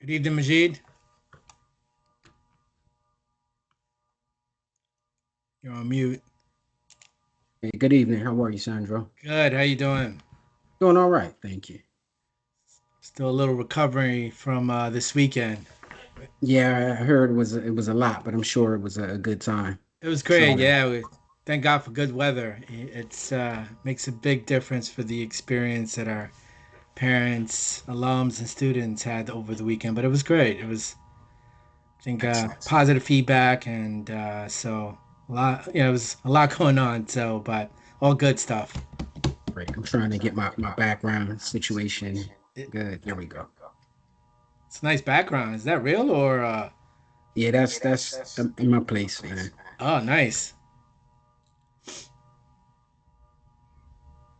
Good evening, Majid. You're on mute. Hey, good evening. How are you, Sandro? Good. How you doing? Doing all right, thank you. Still a little recovery from this weekend. Yeah, I heard it was a lot, but I'm sure it was a good time. It was great. So, Yeah. Thank God for good weather. It's makes a big difference for the experience that our parents, alums, and students had over the weekend. But it was great. It was, I think, excellent. positive feedback, and so a lot. It was a lot going on. So, but all good stuff. Great. I'm trying to get my background situation good. There we go. It's a nice background. Is that real or? Yeah, that's in my place, man. Oh, nice.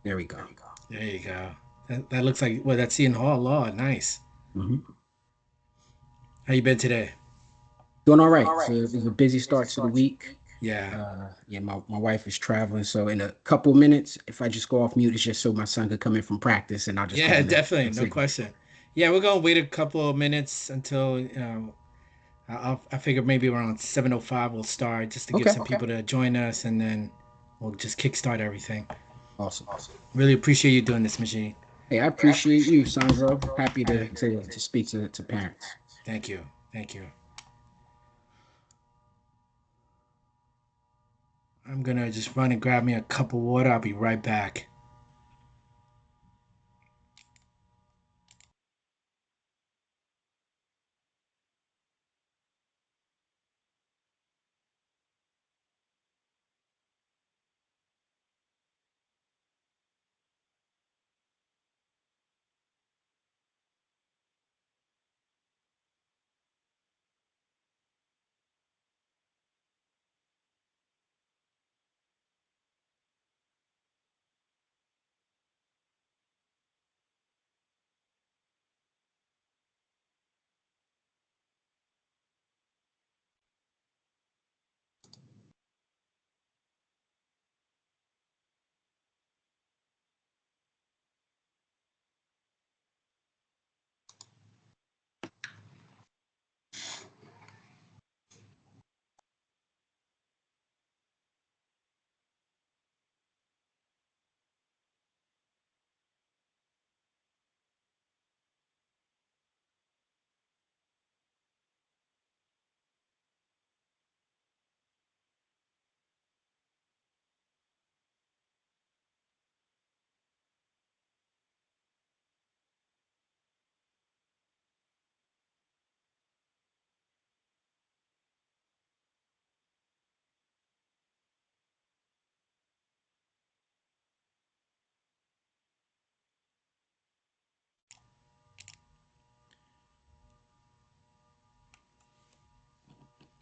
There we go. There you go. That looks like well, that's Seton Hall Law. Nice. Hmm. How you been today? Doing all right. So it was a busy start to the week. Yeah. Yeah, my wife is traveling, so in a couple minutes, if I just go off mute, it's just so my son could come in from practice, and I'll just Yeah, call in definitely, and no signal. question. Yeah, we're gonna wait a couple of minutes until I figure maybe around 7:05 we'll start just to give Okay. some people to join us, and then we'll just kickstart everything. Awesome. Really appreciate you doing this, Majid. Hey, I appreciate you, Sandro. Happy to speak to parents. Thank you. Thank you. I'm gonna just run and grab me a cup of water. I'll be right back.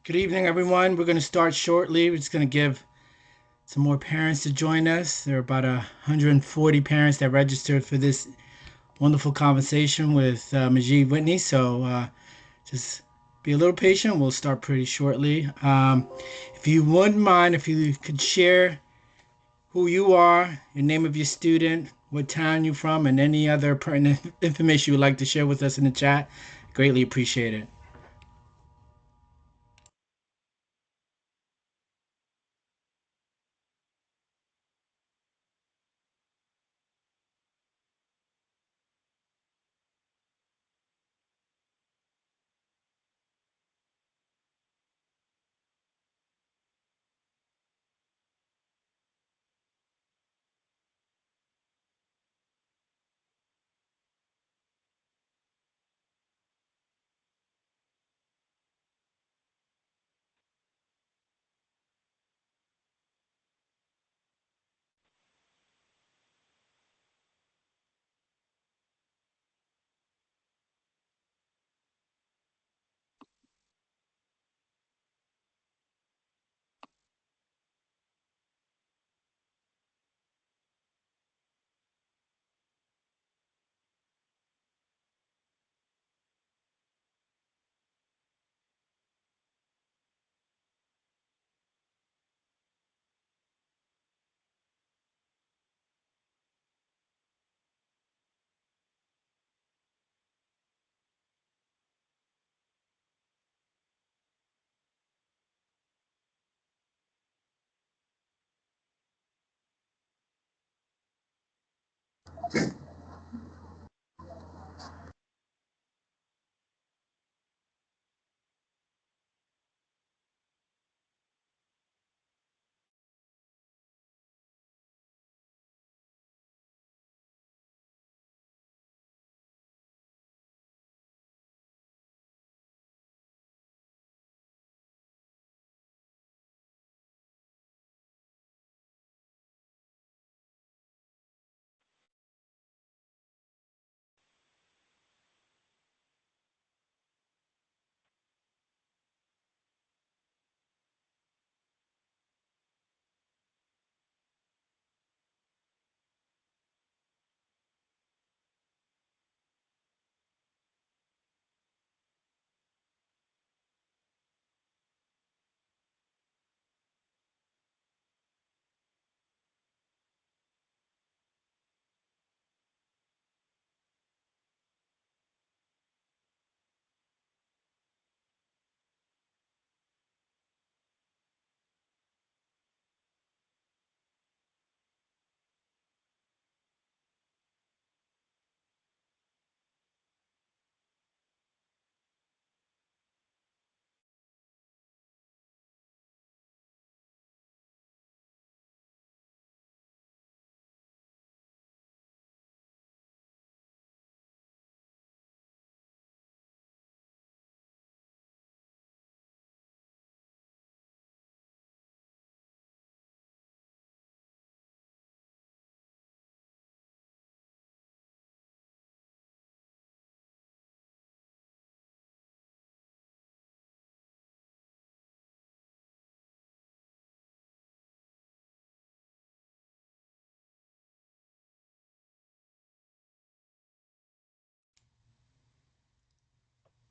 Good evening, everyone. We're gonna start shortly. We're just gonna give some more parents to join us. There are about 140 parents that registered for this wonderful conversation with Majid Whitney. So just be a little patient. We'll start pretty shortly. If you wouldn't mind, if you could share who you are, the name of your student, what town you're from, and any other pertinent information you would like to share with us in the chat, greatly appreciate it.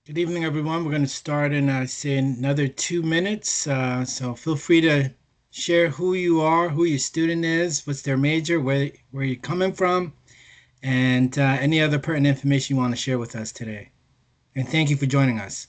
Good evening, everyone. We're going to start in, say, another 2 minutes. So feel free to share who you are, who your student is, what's their major, where you're coming from, and any other pertinent information you want to share with us today. And thank you for joining us.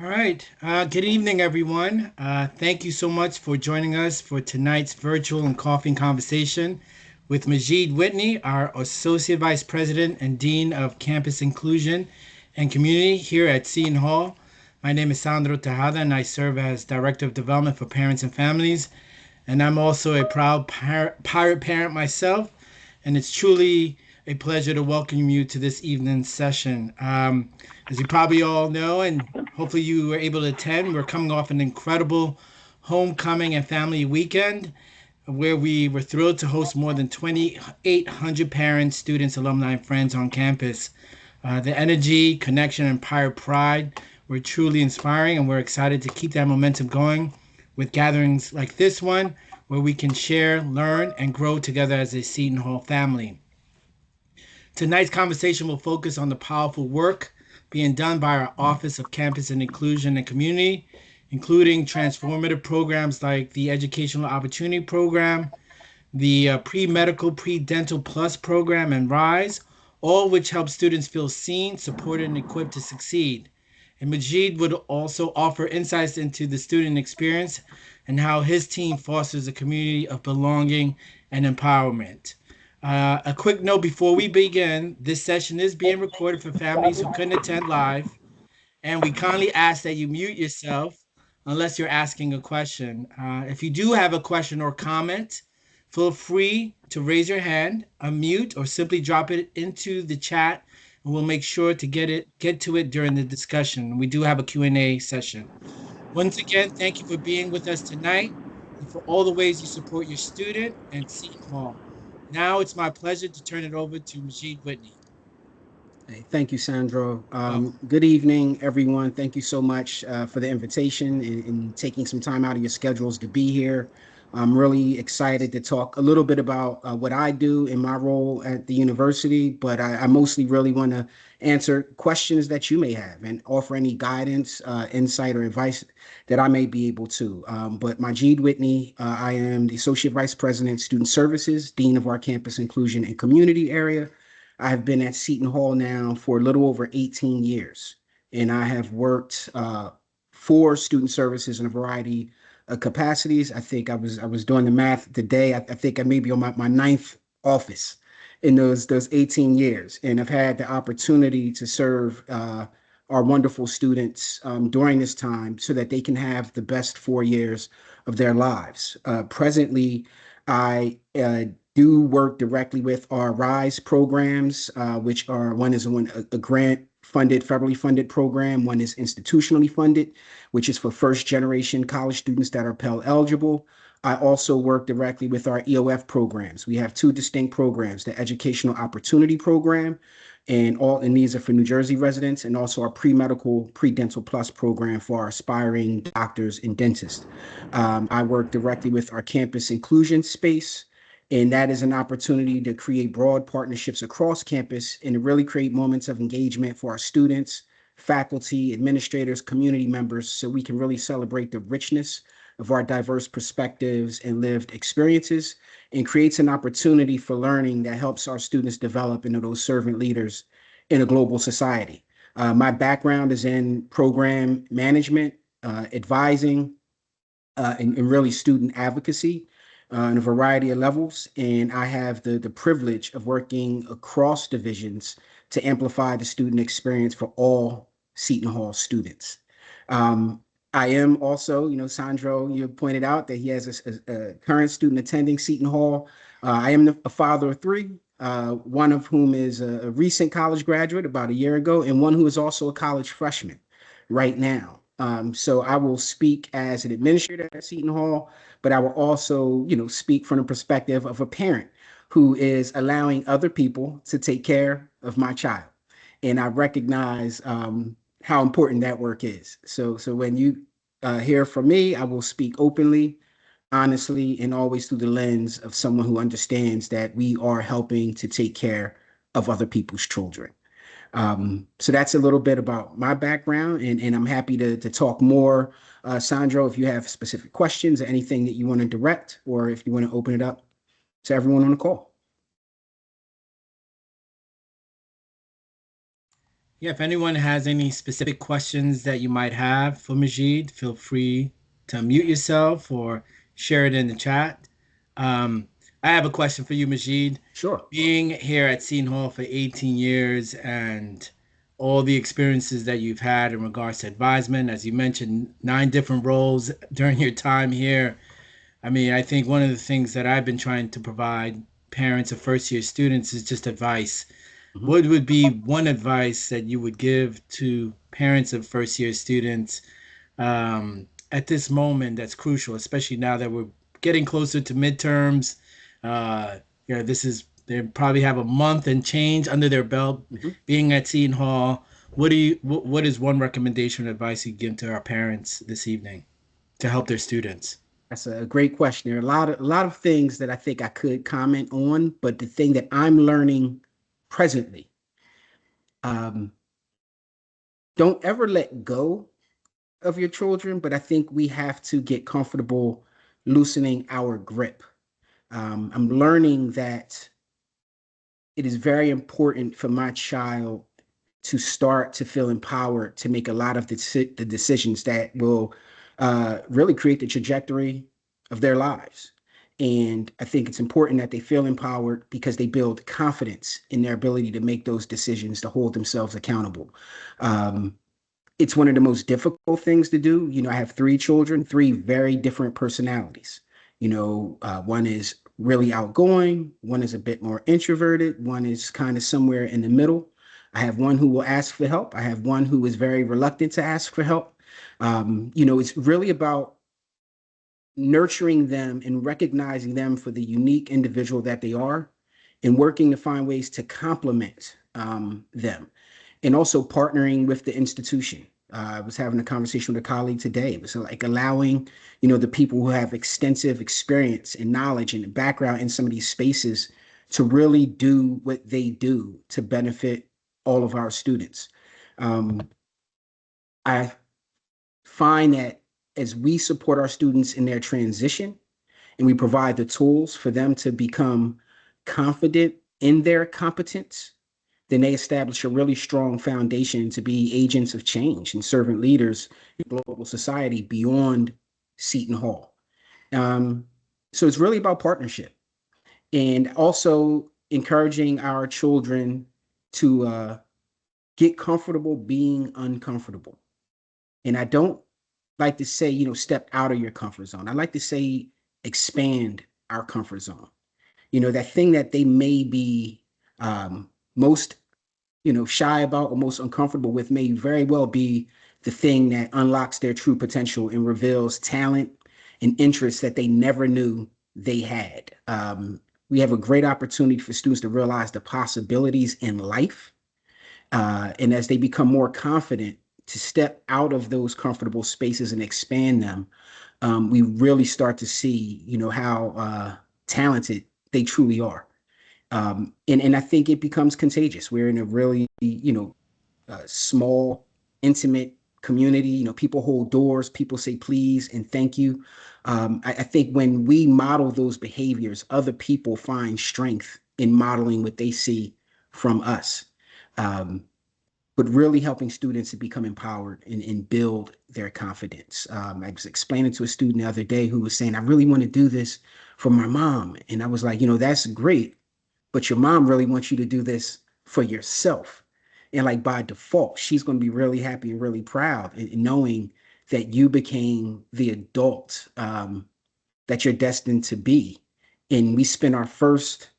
All right. Good evening, everyone. Thank you so much for joining us for tonight's virtual and coffee conversation with Majid Whitney, our Associate Vice President and Dean of Campus Inclusion and Community here at Seton Hall. My name is Sandro Tejada, and I serve as Director of Development for Parents and Families. And I'm also a proud pirate parent myself, and it's truly a pleasure to welcome you to this evening's session. As you probably all know, and hopefully you were able to attend, we're coming off an incredible homecoming and family weekend where we were thrilled to host more than 2,800 parents, students, alumni, and friends on campus. The energy, connection, and pirate pride were truly inspiring, and we're excited to keep that momentum going with gatherings like this one, where we can share, learn, and grow together as a Seton Hall family. Tonight's conversation will focus on the powerful work being done by our Office of Campus and Inclusion and Community, including transformative programs like the Educational Opportunity Program, the Pre-Medical Pre-Dental Plus program, and RISE, all which help students feel seen, supported, and equipped to succeed. And Majid would also offer insights into the student experience and how his team fosters a community of belonging and empowerment. A quick note before we begin, this session is being recorded for families who couldn't attend live, and we kindly ask that you mute yourself unless you're asking a question. If you do have a question or comment, feel free to raise your hand, unmute, or simply drop it into the chat and we'll make sure to get to it during the discussion. We do have a Q&A session. Once again, thank you for being with us tonight and for all the ways you support your student and Seton Hall. Now it's my pleasure to turn it over to Majid Whitney. Hey, thank you, Sandro. Welcome. Good evening, everyone. Thank you so much for the invitation and taking some time out of your schedules to be here. I'm really excited to talk a little bit about what I do in my role at the university, but I mostly really want to answer questions that you may have and offer any guidance, insight, or advice that I may be able to. But Majid Whitney, I am the Associate Vice President, Student Services, Dean of our Campus Inclusion and Community Area. I have been at Seton Hall now for a little over 18 years, and I have worked for student services in a variety of capacities. I think I was doing the math today. I think I may be on my ninth office in those 18 years, and I've had the opportunity to serve our wonderful students during this time so that they can have the best 4 years of their lives. Presently, I do work directly with our RISE programs, which are one is a grant funded, federally funded program. One is institutionally funded, which is for first generation college students that are Pell eligible. I also work directly with our EOF programs. We have two distinct programs, the Educational Opportunity Program, and these are for New Jersey residents, and also our pre-medical, pre-dental plus program for our aspiring doctors and dentists. I work directly with our campus inclusion space, and that is an opportunity to create broad partnerships across campus and to really create moments of engagement for our students, faculty, administrators, community members, so we can really celebrate the richness of our diverse perspectives and lived experiences, and creates an opportunity for learning that helps our students develop into those servant leaders in a global society. My background is in program management, advising, and really student advocacy in a variety of levels. And I have the privilege of working across divisions to amplify the student experience for all Seton Hall students. Um, I am also, Sandro, you pointed out that he has a current student attending Seton Hall. I am a father of three, one of whom is a recent college graduate about a year ago, and one who is also a college freshman right now. So I will speak as an administrator at Seton Hall, but I will also, speak from the perspective of a parent who is allowing other people to take care of my child. And I recognize how important that work is. So when you hear from me, I will speak openly, honestly, and always through the lens of someone who understands that we are helping to take care of other people's children. So that's a little bit about my background, and I'm happy to talk more. Sandro, if you have specific questions or anything that you want to direct, or if you want to open it up to everyone on the call. Yeah, if anyone has any specific questions that you might have for Majid, feel free to mute yourself or share it in the chat. Um, I have a question for you, Majid. Sure. Being here at Seton Hall for 18 years and all the experiences that you've had in regards to advisement, as you mentioned, 9 different roles during your time here. I mean, I think one of the things that I've been trying to provide parents of first year students is just advice. Mhm. What would be one advice that you would give to parents of first year students at this moment that's crucial, especially now that we're getting closer to midterms? This is they probably have a month and change under their belt Mhm. being at Seton Hall. What is one recommendation or advice you give to our parents this evening to help their students? That's a great question. There are a lot of things that I think I could comment on, but the thing that I'm learning presently, um, don't ever let go of your children, but I think we have to get comfortable loosening our grip. I'm learning that it is very important for my child to start to feel empowered to make a lot of the decisions that will really create the trajectory of their lives. And I think it's important that they feel empowered because they build confidence in their ability to make those decisions, to hold themselves accountable. Um, it's one of the most difficult things to do. I have three children, three very different personalities. One is really outgoing, one is a bit more introverted, one is kind of somewhere in the middle. I have one who will ask for help. I have one who is very reluctant to ask for help. It's really about nurturing them and recognizing them for the unique individual that they are and working to find ways to complement them and also partnering with the institution. I was having a conversation with a colleague today. It was like allowing, the people who have extensive experience and knowledge and background in some of these spaces to really do what they do to benefit all of our students. Um, I find that as we support our students in their transition and we provide the tools for them to become confident in their competence, then they establish a really strong foundation to be agents of change and servant leaders in global society beyond Seton Hall. Um, so it's really about partnership and also encouraging our children to get comfortable being uncomfortable. And I don't like to say, step out of your comfort zone. I like to say expand our comfort zone. That thing that they may be most, shy about or most uncomfortable with may very well be the thing that unlocks their true potential and reveals talent and interests that they never knew they had. We have a great opportunity for students to realize the possibilities in life. And as they become more confident to step out of those comfortable spaces and expand them, we really start to see, how talented they truly are. And I think it becomes contagious. We're in a really, small, intimate community. People hold doors, people say please and thank you. I think when we model those behaviors, other people find strength in modeling what they see from us. Um, but really helping students to become empowered and build their confidence. I was explaining to a student the other day who was saying, I really want to do this for my mom. And I was like, that's great, but your mom really wants you to do this for yourself. And like by default, she's going to be really happy and really proud in knowing that you became the adult that you're destined to be. And we spent our first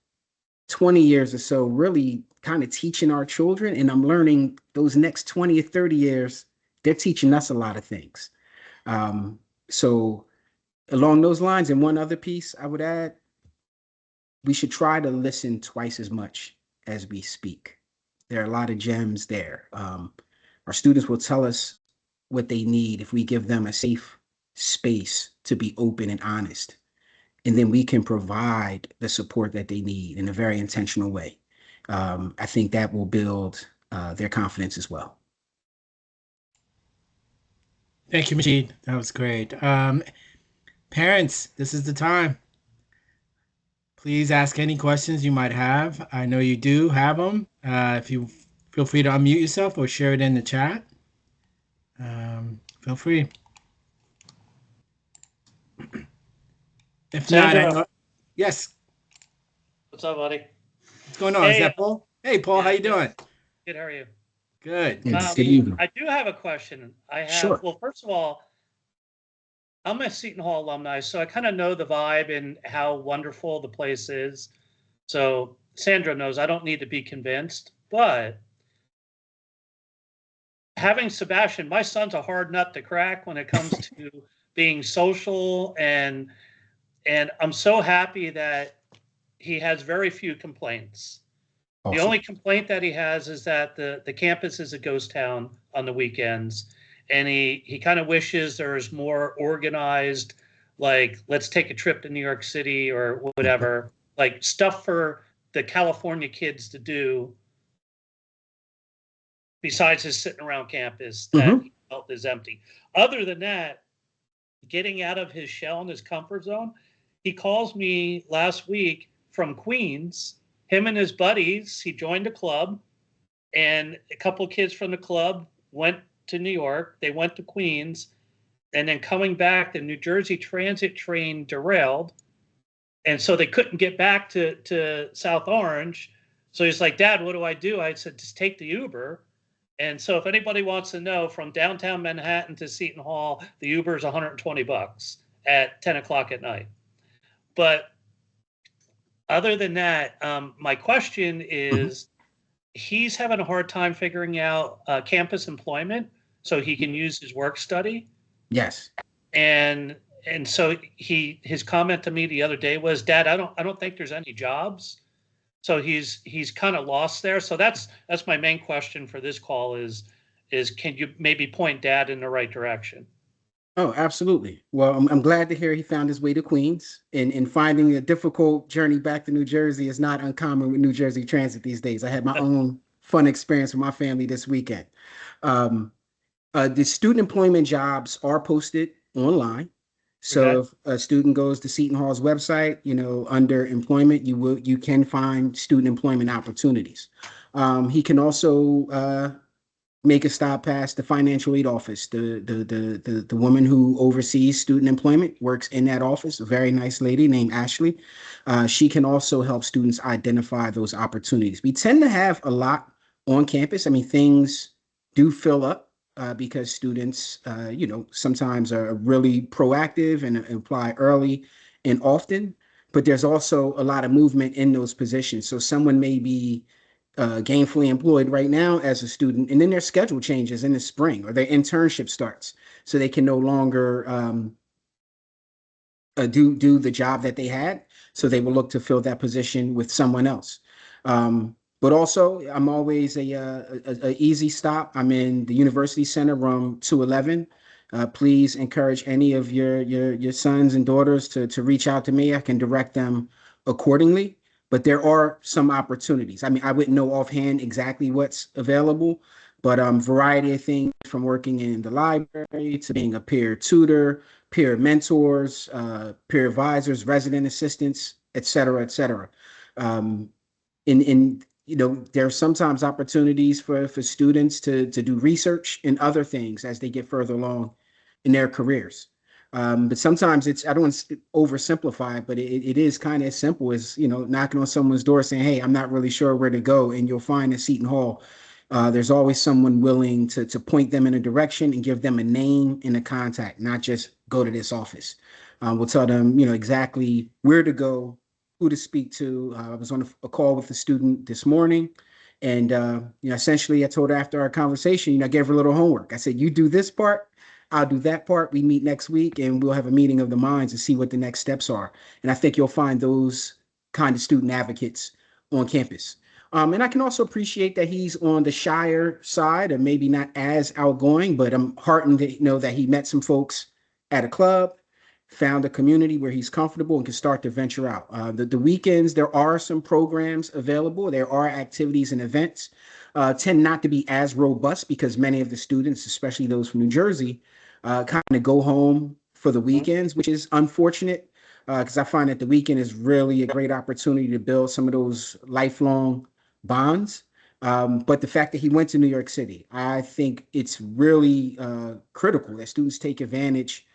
20 years or so really kind of teaching our children. And I'm learning those next 20 or 30 years, they're teaching us a lot of things. Um, so along those lines, and one other piece I would add, we should try to listen twice as much as we speak. There are a lot of gems there. Our students will tell us what they need if we give them a safe space to be open and honest. And then we can provide the support that they need in a very intentional way. I think that will build their confidence as well. Thank you, Majid. That was great. Parents, this is the time. Please ask any questions you might have. I know you do have them. If you feel free to unmute yourself or share it in the chat. Feel free. If not, I Sandra, know. Yes. what's up, buddy? What's going on? Is Hey, that Paul? Hey, Paul. How yeah, you doing? good. How are you? Good. Good to Good see you. evening. I do have a question. Sure. Well, first of all, I'm a Seton Hall alumni, so I kind of know the vibe and how wonderful the place is. So Sandra knows I don't need to be convinced, but having Sebastian, my son's a hard nut to crack when it comes to being social and I'm so happy that he has very few complaints. The Awesome. only complaint that he has is that the campus is a ghost town on the weekends, and he kind of wishes there was more organized, like let's take a trip to New York City or whatever, like stuff for the California kids to do besides just sitting around campus that Mm-hmm. he felt is empty. Other than that, getting out of his shell and his comfort zone, he calls me last week from Queens. Him and his buddies, he joined a club and a couple of kids from the club went to New York. They went to Queens, and then coming back, the New Jersey Transit train derailed, and so they couldn't get back to South Orange. So he's like, "Dad, what do I do?" I said, "Just take the Uber." And so, if anybody wants to know, from downtown Manhattan to Seton Hall, the Uber is $120 at 10 o'clock at night. But other than that, my question Mm-hmm. is he's having a hard time figuring out campus employment so he can use his work study. Yes. And so his comment to me the other day was, Dad, I don't think there's any jobs. So he's kind of lost there. So that's my main question for this call is can you maybe point Dad in the right direction? Oh, absolutely. Well, I'm glad to hear he found his way to Queens, and finding a difficult journey back to New Jersey is not uncommon with New Jersey Transit these days. I had my own fun experience with my family this weekend. Um, the student employment jobs are posted online. Okay. So if a student goes to Seton Hall's website, under employment, you can find student employment opportunities. He can also make a stop past the financial aid office. The woman who oversees student employment works in that office, a very nice lady named Ashley. She can also help students identify those opportunities. We tend to have a lot on campus. I mean, things do fill up because students, sometimes are really proactive and apply early and often, but there's also a lot of movement in those positions. So someone may be gainfully employed right now as a student, and then their schedule changes in the spring or their internship starts, so they can no longer do the job that they had. So they will look to fill that position with someone else. But also, I'm always a easy stop. I'm in the University Center, room 211. Please encourage any of your sons and daughters to reach out to me. I can direct them accordingly. But there are some opportunities. I mean, I wouldn't know offhand exactly what's available, but variety of things from working in the library to being a peer tutor, peer mentors, peer advisors, resident assistants, et cetera, et cetera. In there are sometimes opportunities for students to do research and other things as they get further along in their careers. But sometimes I don't want to oversimplify it, but it is kind of as simple as, knocking on someone's door saying, hey, I'm not really sure where to go. And you'll find at Seton Hall, there's always someone willing to point them in a direction and give them a name and a contact, not just go to this office. We'll tell them, exactly where to go, who to speak to. I was on a call with a student this morning, and essentially I told her after our conversation, I gave her a little homework. I said, you do this part, I'll do that part. We meet next week and we'll have a meeting of the minds and see what the next steps are. And I think you'll find those kind of student advocates on campus. And I can also appreciate that he's on the shyer side, or maybe not as outgoing, but I'm heartened to know that he met some folks at a club, found a community where he's comfortable and can start to venture out. The weekends, there are some programs available. There are activities and events, tend not to be as robust because many of the students, especially those from New Jersey, kind of go home for the weekends, which is unfortunate because I find that the weekend is really a great opportunity to build some of those lifelong bonds. But the fact that he went to New York City, I think it's really critical that students take advantage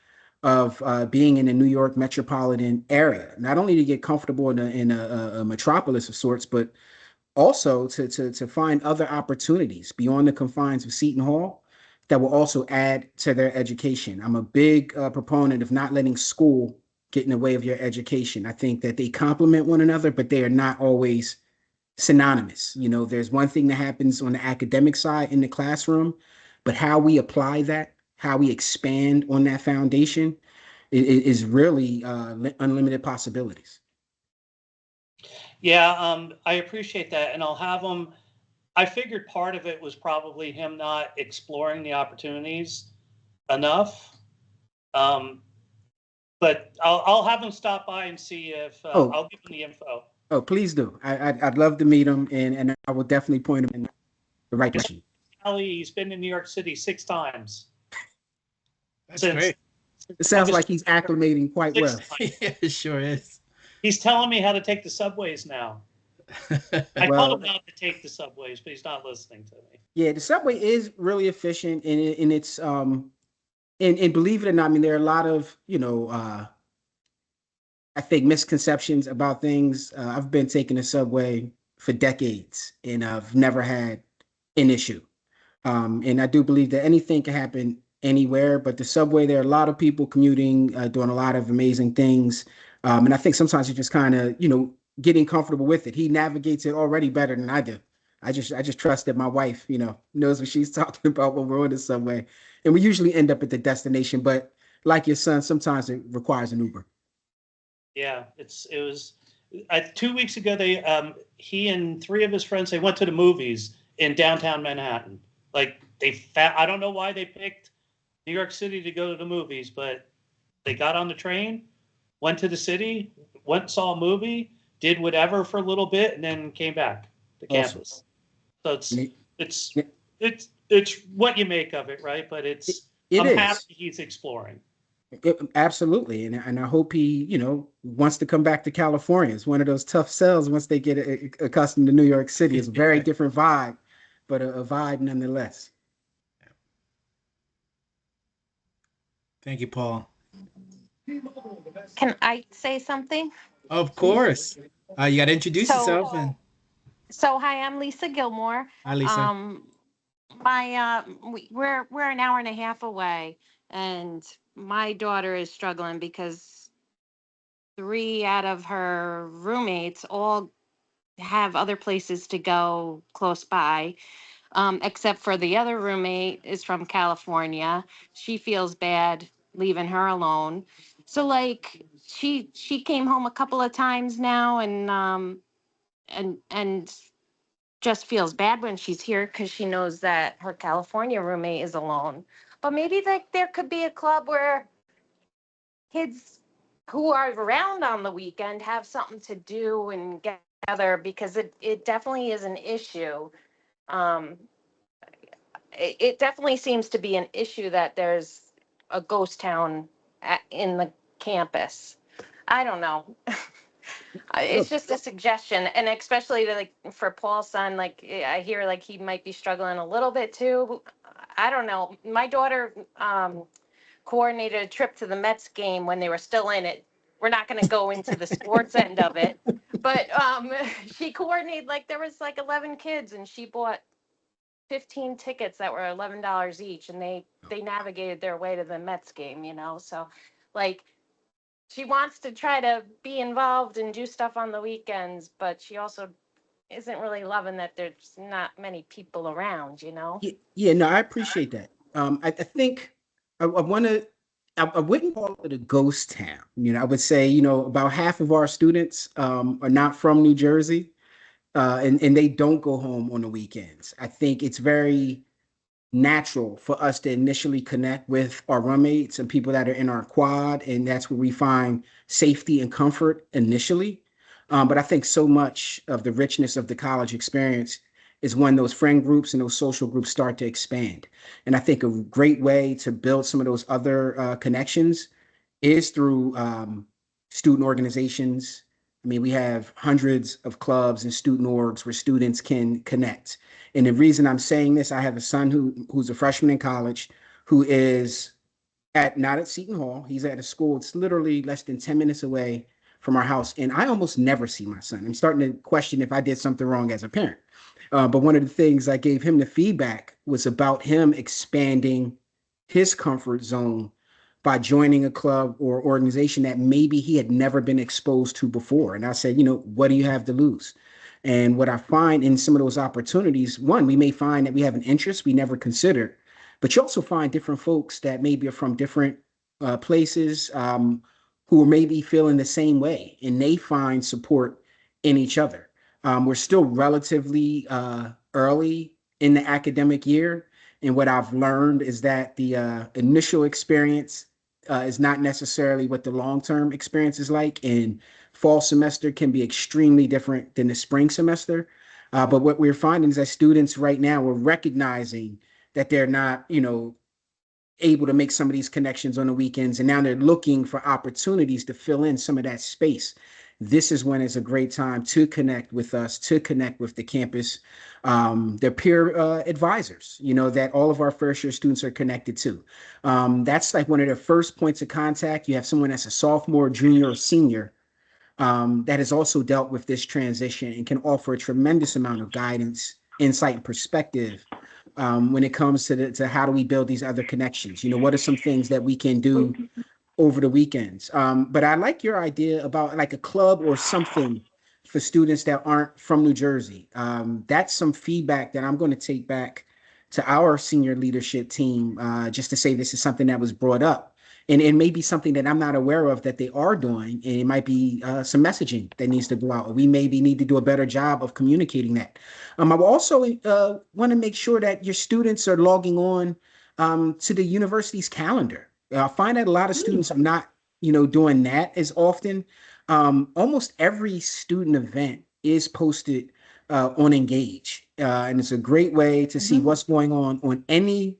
of being in the New York metropolitan area, not only to get comfortable in a metropolis of sorts, but also to find other opportunities beyond the confines of Seton Hall that will also add to their education. I'm a big proponent of not letting school get in the way of your education. I think that they complement one another, but they are not always synonymous. There's one thing that happens on the academic side in the classroom, but how we apply that, how we expand on that foundation is really unlimited possibilities. Yeah, I appreciate that, and I'll have him. I figured part of it was probably him not exploring the opportunities enough. Um, but I'll have him stop by and see if Oh, I'll give him the info. oh, please do. I'd love to meet him, and I will definitely point him in the right direction. He's been in New York City 6 times That's since great. It sounds like he's acclimating quite six well. times. Yeah, it sure is. He's telling me how to take the subways now. I told Well, him not to take the subways, but he's not listening to me. yeah, the subway is really efficient, and it's and believe it or not, I mean, there are a lot of I think misconceptions about things. I've been taking the subway for decades, and I've never had an issue. And I do believe that anything can happen anywhere, but the subway, there are a lot of people commuting, doing a lot of amazing things. And I think sometimes you're just kind of, getting comfortable with it. He navigates it already better than I do. I just trust that my wife, knows what she's talking about when we're on the subway, and we usually end up at the destination. But like your son, sometimes it requires an Uber. Yeah, it was 2 weeks ago. He and three of his friends, they went to the movies in downtown Manhattan. Like I don't know why they picked New York City to go to the movies, but they got on the train, went to the city, went and saw a movie, did whatever for a little bit, and then came back to Awesome. campus. So it's Yeah, it's what you make of it, right? But it, it I'm is. happy he's exploring. Absolutely, and I hope he, wants to come back to California. It's one of those tough sells once they get accustomed to New York City. It's a very different vibe, but a vibe nonetheless. Thank you, Paul. Can I say something? Of course. You got to introduce So, yourself. And hi, I'm Lisa Gilmore. hi, Lisa. Um, we're an hour and a half away, and my daughter is struggling because three out of her roommates all have other places to go close by. Except for the other roommate is from California. She feels bad leaving her alone. So like she came home a couple of times now, and just feels bad when she's here because she knows that her California roommate is alone. But maybe like there could be a club where kids who are around on the weekend have something to do and get together, because it definitely is an issue. Um, it definitely seems to be an issue that there's a ghost town in the campus. I don't know. It's Look, just a suggestion, and especially to, like, for Paul's son, like I hear like he might be struggling a little bit too. I don't know. My daughter coordinated a trip to the Mets game when they were still in it. We're not going to go into the sports end of it, but she coordinated, like there was like 11 kids, and she bought 15 tickets that were $11 each, and they navigated their way to the Mets game. So like she wants to try to be involved and do stuff on the weekends, but she also isn't really loving that there's not many people around. yeah, yeah, no, I appreciate that. I think I want to. I wouldn't call it a ghost town. I would say, about half of our students are not from New Jersey, and they don't go home on the weekends. I think it's very natural for us to initially connect with our roommates and people that are in our quad, and that's where we find safety and comfort initially. But I think so much of the richness of the college experience is when those friend groups and those social groups start to expand. And I think a great way to build some of those other connections is through student organizations. I mean, we have hundreds of clubs and student orgs where students can connect. And the reason I'm saying this, I have a son who's a freshman in college, who is not at Seton Hall. He's at a school. It's literally less than 10 minutes away from our house. And I almost never see my son. I'm starting to question if I did something wrong as a parent. But one of the things I gave him the feedback was about him expanding his comfort zone by joining a club or organization that maybe he had never been exposed to before. And I said, what do you have to lose? And what I find in some of those opportunities, one, we may find that we have an interest we never considered, but you also find different folks that maybe are from different places, who are maybe feeling the same way, and they find support in each other. We're still relatively early in the academic year. And what I've learned is that the initial experience is not necessarily what the long-term experience is like. And fall semester can be extremely different than the spring semester. But what we're finding is that students right now are recognizing that they're not, able to make some of these connections on the weekends. And now they're looking for opportunities to fill in some of that space. This is when it's a great time to connect with us, to connect with the campus, their peer advisors, that all of our first year students are connected to. That's like one of the first points of contact. You have someone that's a sophomore, junior, or senior that has also dealt with this transition and can offer a tremendous amount of guidance, insight, and perspective when it comes to how do we build these other connections. What are some things that we can do over the weekends? But I like your idea about like a club or something for students that aren't from New Jersey. That's some feedback that I'm going to take back to our senior leadership team, just to say this is something that was brought up. And it may be something that I'm not aware of that they are doing. And it might be some messaging that needs to go out. We maybe need to do a better job of communicating that. I will also want to make sure that your students are logging on to the university's calendar. I find that a lot of students are not, doing that as often. Almost every student event is posted on Engage, and it's a great way to see what's going on any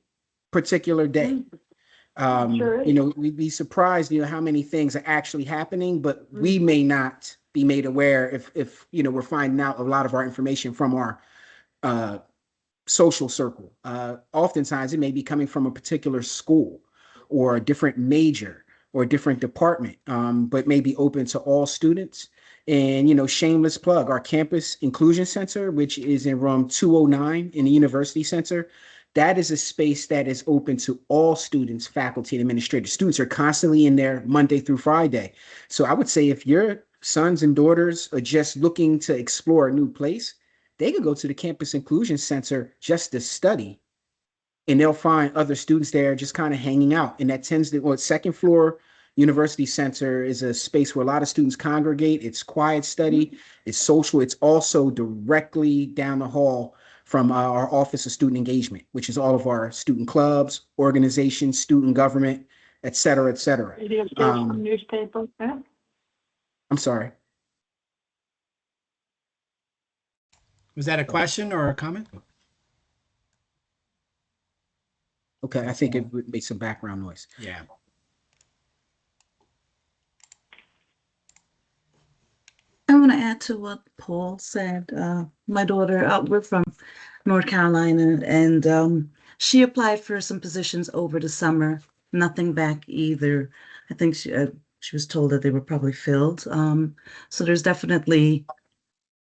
particular day. Sure is. We'd be surprised, how many things are actually happening, but we may not be made aware if we're finding out a lot of our information from our uh, social circle. Oftentimes, it may be coming from a particular school or a different major or a different department, but may be open to all students. And, shameless plug, our campus inclusion center, which is in room 209 in the University Center, that is a space that is open to all students, faculty, and administrators. Students are constantly in there Monday through Friday. So I would say if your sons and daughters are just looking to explore a new place, they could go to the Campus Inclusion Center just to study, and they'll find other students there just kind of hanging out. And that tends to, well, second floor University Center is a space where a lot of students congregate. It's quiet study, it's social. It's also directly down the hall from our Office of Student Engagement, which is all of our student clubs, organizations, student government, et cetera, et cetera. Radio station, newspaper. Yeah. I'm sorry. Was that a question or a comment? Okay, I think it would make some background noise. Yeah. I want to add to what Paul said. My daughter, we're from North Carolina, and she applied for some positions over the summer. Nothing back either. I think she was told that they were probably filled. So there's definitely,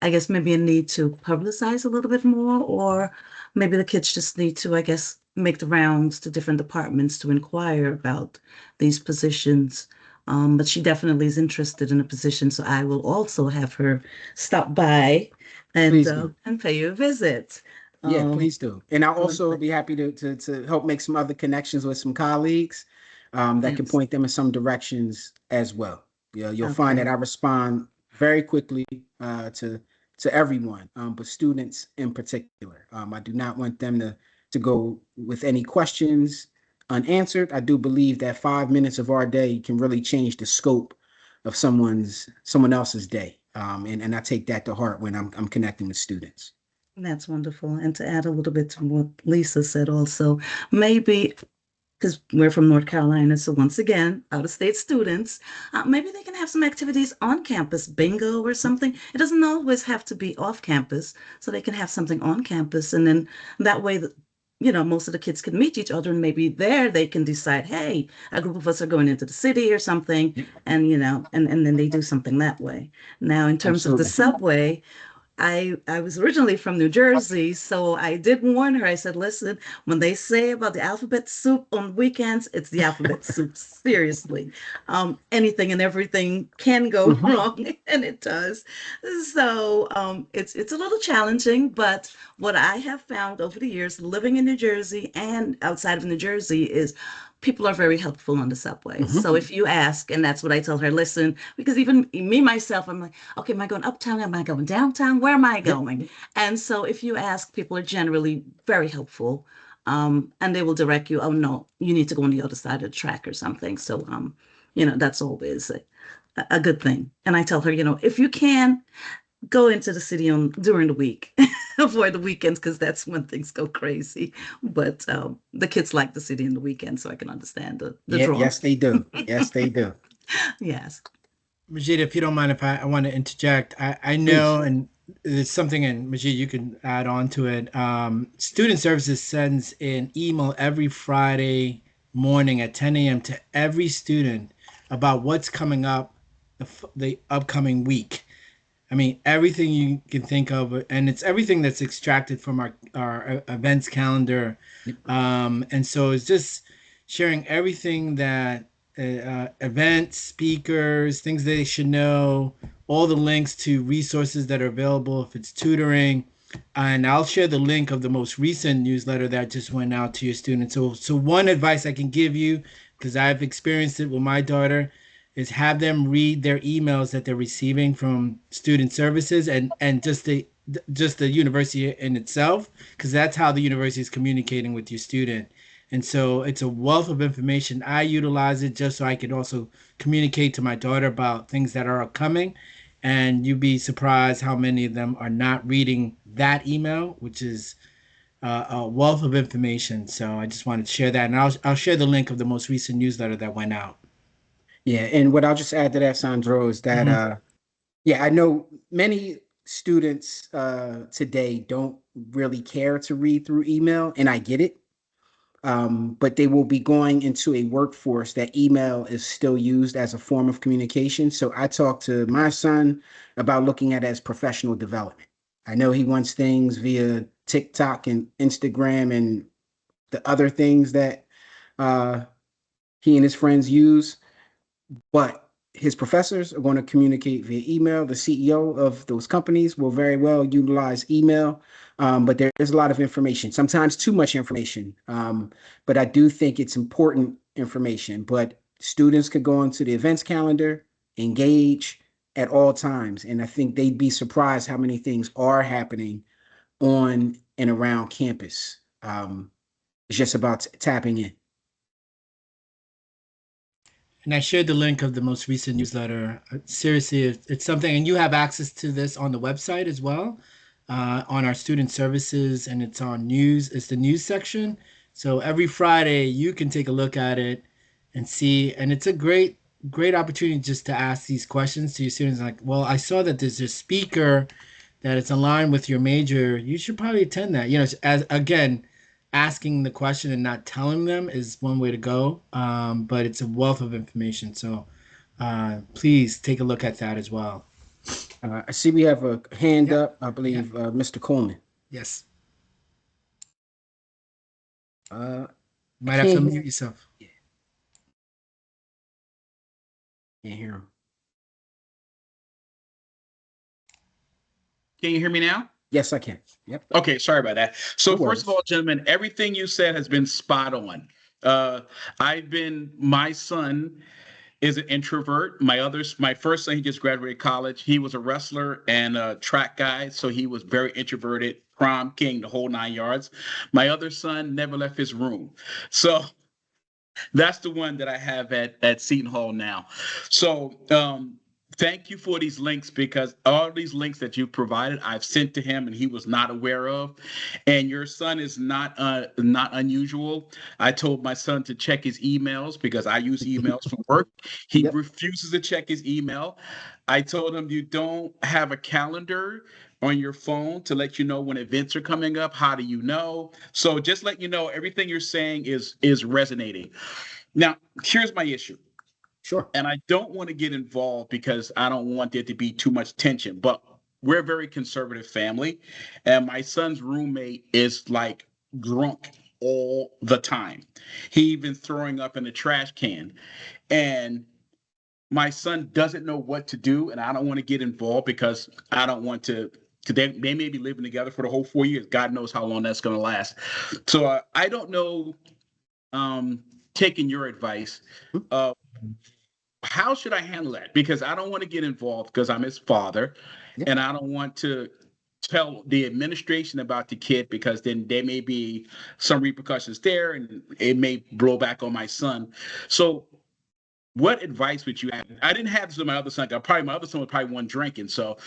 I guess, maybe a need to publicize a little bit more, or maybe the kids just need to, I guess, make the rounds to different departments to inquire about these positions. But she definitely is interested in a position, so I will also have her stop by Please do. and pay you a visit. Yeah, please do. And I'll so also it's- be happy to help make some other connections with some colleagues that can Yes. point them in some directions as well. Yeah, you'll find Okay. that I respond very quickly to everyone, but students in particular. I do not want them to go with any questions unanswered. I do believe that 5 minutes of our day can really change the scope of someone else's day. And I take that to heart when I'm connecting with students. That's wonderful. And to add a little bit to what Lisa said also, maybe because we're from North Carolina, so once again, out-of-state students, maybe they can have some activities on campus, bingo or something. It doesn't always have to be off campus, so they can have something on campus, and then that way, most of the kids can meet each other, and maybe there they can decide, hey, a group of us are going into the city or something, and and then they do something that way. Now, in terms of the Absolutely. subway, I was originally from New Jersey, so I did warn her. I said, listen, when they say about the alphabet soup on weekends, it's the alphabet soup. Seriously. Anything and everything can go wrong, and it does. So it's a little challenging, but what I have found over the years living in New Jersey and outside of New Jersey is people are very helpful on the subway. So if you ask, and that's what I tell her, listen, because even me myself, I'm like, okay, am I going uptown? Am I going downtown? Where am I going? And so if you ask, people are generally very helpful. And they will direct you, oh no, you need to go on the other side of the track or something. So that's always a good thing. And I tell her, if you can, go into the city during the week, avoid the weekends because that's when things go crazy. But the kids like the city in the weekend, so I can understand the Yeah, draw. yes, they do. Yes, they do. Yes. Majid, if you don't mind, if I want to interject, I Please. know, and there's something, and Majid, you can add on to it. Student Services sends an email every Friday morning at 10 a.m. to every student about what's coming up the upcoming week. I mean, everything you can think of, and it's everything that's extracted from our events calendar. And so it's just sharing everything that events, speakers, things they should know, all the links to resources that are available if it's tutoring. And I'll share the link of the most recent newsletter that just went out to your students. So one advice I can give you, because I've experienced it with my daughter, is have them read their emails that they're receiving from student services and just the university in itself, because that's how the university is communicating with your student. And so it's a wealth of information. I utilize it just so I can also communicate to my daughter about things that are coming. And you'd be surprised how many of them are not reading that email, which is a wealth of information. So I just wanted to share that. And I'll share the link of the most recent newsletter that went out. Yeah, and what I'll just add to that, Sandro, is that Mhm. yeah, I know many students today don't really care to read through email, and I get it. But they will be going into a workforce that email is still used as a form of communication. So I talked to my son about looking at it as professional development. I know he wants things via TikTok and Instagram and the other things that uh, he and his friends use, but his professors are going to communicate via email. The CEO of those companies will very well utilize email, but there's a lot of information, sometimes too much information. But I do think it's important information. But students could go into the events calendar, engage at all times. And I think they'd be surprised how many things are happening on and around campus. It's just about tapping in. And I shared the link of the most recent newsletter. Seriously, it's something, and you have access to this on the website as well, on our student services, and it's on news. It's the news section. So every Friday, you can take a look at it and see. And it's a great opportunity just to ask these questions to your students. Like, well, I saw that there's a speaker that it's aligned with your major. You should probably attend that. As again, asking the question and not telling them is one way to go. But it's a wealth of information. So please take a look at that as well. I see we have a hand Yeah. up, I Yeah. believe, Mr. Coleman. Yes. Uh, You I might have to can't unmute hear. yourself. Yeah, can't hear him. Can you hear me now? Yes, I can. Yep. Okay, sorry about that. No So first of worries. all, gentlemen, everything you said has been spot on. Uh, my son is an introvert. My first son, he just graduated college. He was a wrestler and a track guy, so he was very introverted, prom king, the whole 9 yards. My other son never left his room. So that's the one that I have at Seton Hall now. So thank you for these links because all these links that you provided, I've sent to him and he was not aware of. And your son is not unusual. I told my son to check his emails because I use emails for work. He Yep. refuses to check his email. I told him you don't have a calendar on your phone to let you know when events are coming up. How do you know? So just let you know everything you're saying is resonating. Now, here's my issue. Sure. And I don't want to get involved because I don't want there to be too much tension, but we're a very conservative family. And my son's roommate is like drunk all the time. He even throwing up in the trash can. And my son doesn't know what to do. And I don't want to get involved because I don't want to. They may be living together for the whole 4 years. God knows how long that's going to last. So I don't know, taking your advice, Hmm. uh, how should I handle that? Because I don't want to get involved because I'm his father, Yep. and I don't want to tell the administration about the kid because then there may be some repercussions there, and it may blow back on my son. So, what advice would you have? I didn't have this with my other son. Probably my other son was probably one drinking. So,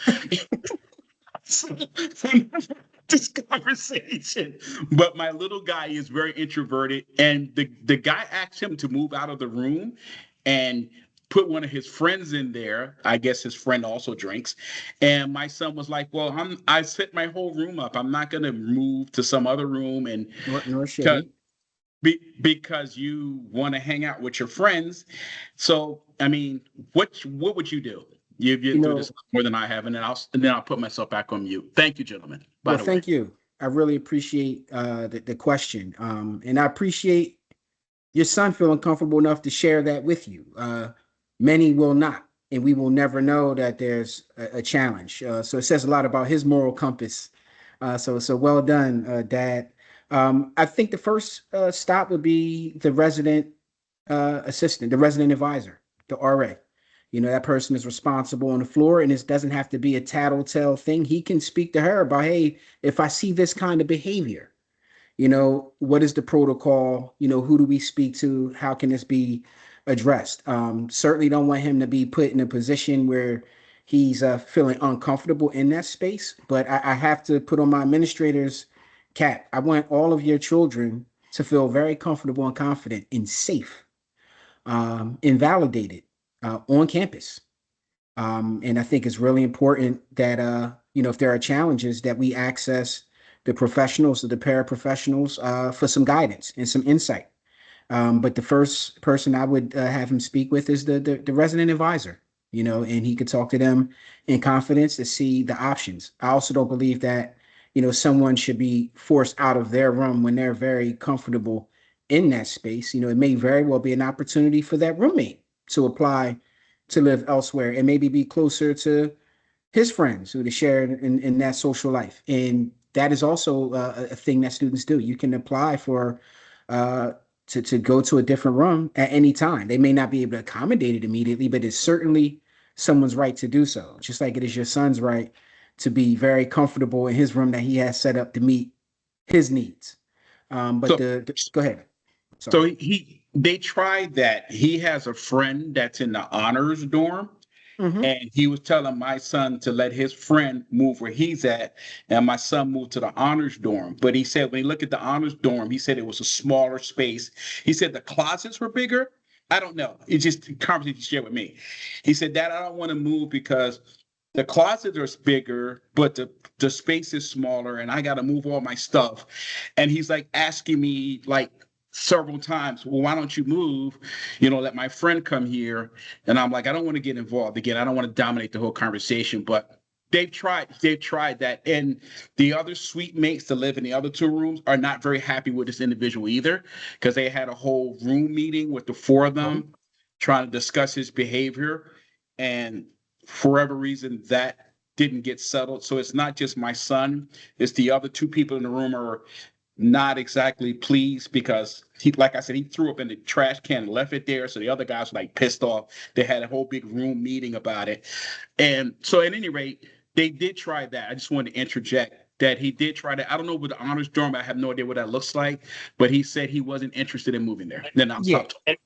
this conversation. But my little guy is very introverted, and the guy asked him to move out of the room and put one of his friends in there. I guess his friend also drinks. And my son was like, "Well, I set my whole room up. I'm not going to move to some other room and Nor should because he. because you want to hang out with your friends." So, I mean, what would you do? You've You been through this know, more than I have, and then I'll put myself back on mute. Thank you, gentlemen. By well, the way. thank you. I really appreciate the question. And I appreciate your son feeling comfortable enough to share that with you. Many will not, and we will never know that there's a challenge. So it says a lot about his moral compass. So well done, Dad. I think the first stop would be the resident assistant, the resident advisor, the RA. You know, that person is responsible on the floor, and it doesn't have to be a tattletale thing. He can speak to her about, hey, if I see this kind of behavior, you know, what is the protocol? You know, who do we speak to? How can this be addressed? Certainly don't want him to be put in a position where he's feeling uncomfortable in that space. But I have to put on my administrator's cap. I want all of your children to feel very comfortable and confident and safe, and validated on campus. And I think it's really important that, you know, if there are challenges, that we access the professionals or the paraprofessionals for some guidance and some insight. But the first person I would have him speak with is the resident advisor, you know, and he could talk to them in confidence to see the options. I also don't believe that, you know, someone should be forced out of their room when they're very comfortable in that space. You know, it may very well be an opportunity for that roommate to apply to live elsewhere and maybe be closer to his friends who to share in that social life. And that is also a thing that students do. You can apply for uh, to go to a different room at any time. They may not be able to accommodate it immediately, but it's certainly someone's right to do so. Just like it is your son's right to be very comfortable in his room that he has set up to meet his needs. But So, the go ahead. so Sorry. they tried that. He has a friend that's in the honors dorm, Mm-hmm. and he was telling my son to let his friend move where he's at, and my son moved to the honors dorm. But he said when he looked at the honors dorm, he said it was a smaller space. He said the closets were bigger. I don't know. It's just a conversation he shared with me. He said that I don't want to move because the closets are bigger, but the space is smaller, and I got to move all my stuff. And he's like asking me like several times, well, why don't you move? You know, let my friend come here. And I'm like, I don't want to get involved again. I don't want to dominate the whole conversation, but they've tried that. And the other suite mates that live in the other two rooms are not very happy with this individual either, because they had a whole room meeting with the four of them trying to discuss his behavior. And for whatever reason, that didn't get settled. So it's not just my son, it's the other two people in the room are not exactly pleased because he, like I said, he threw up in the trash can and left it there. So the other guys were like pissed off. They had a whole big room meeting about it. And so at any rate, they did try that. I just wanted to interject that he did try that. I don't know with the honors dorm. I have no idea what that looks like, but he said he wasn't interested in moving there. Then I'll Yeah. stop.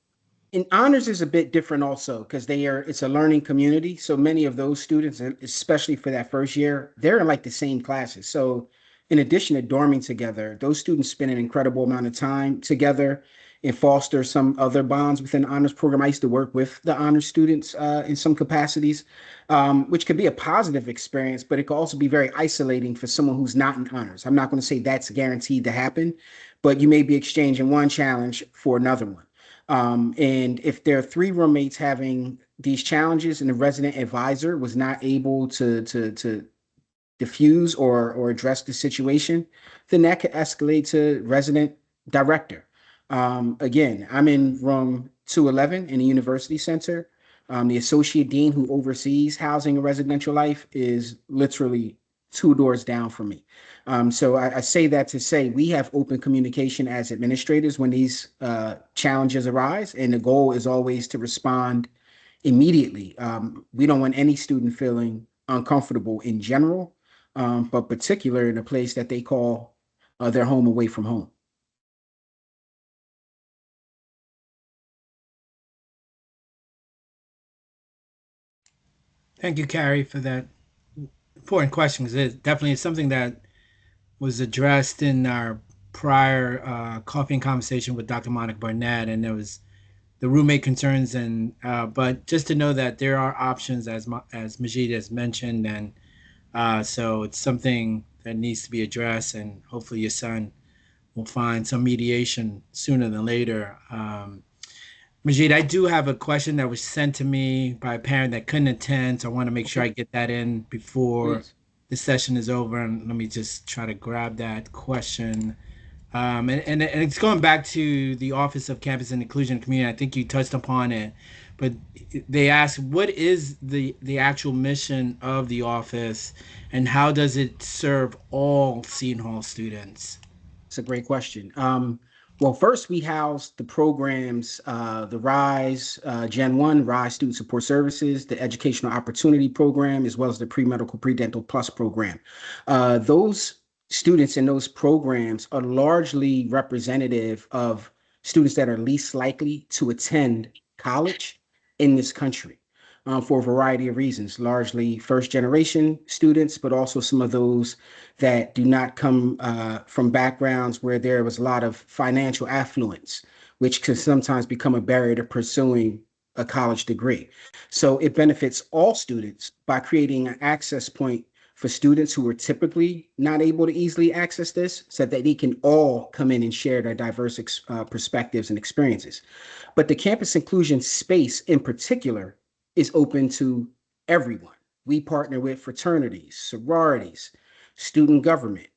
And honors is a bit different also because it's a learning community. So many of those students, especially for that first year, they're in like the same classes. So in addition to dorming together, those students spend an incredible amount of time together and foster some other bonds within the honors program. I used to work with the honors students in some capacities, which could be a positive experience, but it could also be very isolating for someone who's not in honors. I'm not going to say that's guaranteed to happen, but you may be exchanging one challenge for another one. And if there are three roommates having these challenges and the resident advisor was not able to diffuse or address the situation, then that could escalate to resident director. Again, I'm in room 211 in the university center. The associate dean who oversees housing and residential life is literally two doors down from me. So I say that to say we have open communication as administrators when these challenges arise, and the goal is always to respond immediately. We don't want any student feeling uncomfortable in general, but particular in a place that they call their home away from home. Thank you, Carrie, for that important question. 'Cause it definitely is something that was addressed in our prior coffee and conversation with Dr. Monica Barnett, and there was the roommate concerns, and but just to know that there are options, as Majid has mentioned, and so it's something that needs to be addressed, and hopefully your son will find some mediation sooner than later. Majid, I do have a question that was sent to me by a parent that couldn't attend, so I want to make sure Okay, I get that in before please. the session is over. And let me just try to grab that question And it's going back to the Office of Campus and Inclusion and Community. I think you touched upon it, but they ask what is the actual mission of the office, and how does it serve all Seton Hall students? It's a great question. Well, first we house the programs, the RISE Gen 1, RISE Student Support Services, the Educational Opportunity Program, as well as the Pre-Medical Pre-Dental Plus program. Those students in those programs are largely representative of students that are least likely to attend college in this country. For a variety of reasons, largely first generation students, but also some of those that do not come from backgrounds where there was a lot of financial affluence, which can sometimes become a barrier to pursuing a college degree. So it benefits all students by creating an access point for students who are typically not able to easily access this, so that they can all come in and share their diverse perspectives and experiences. But the campus inclusion space in particular is open to everyone. We partner with fraternities, sororities, student government.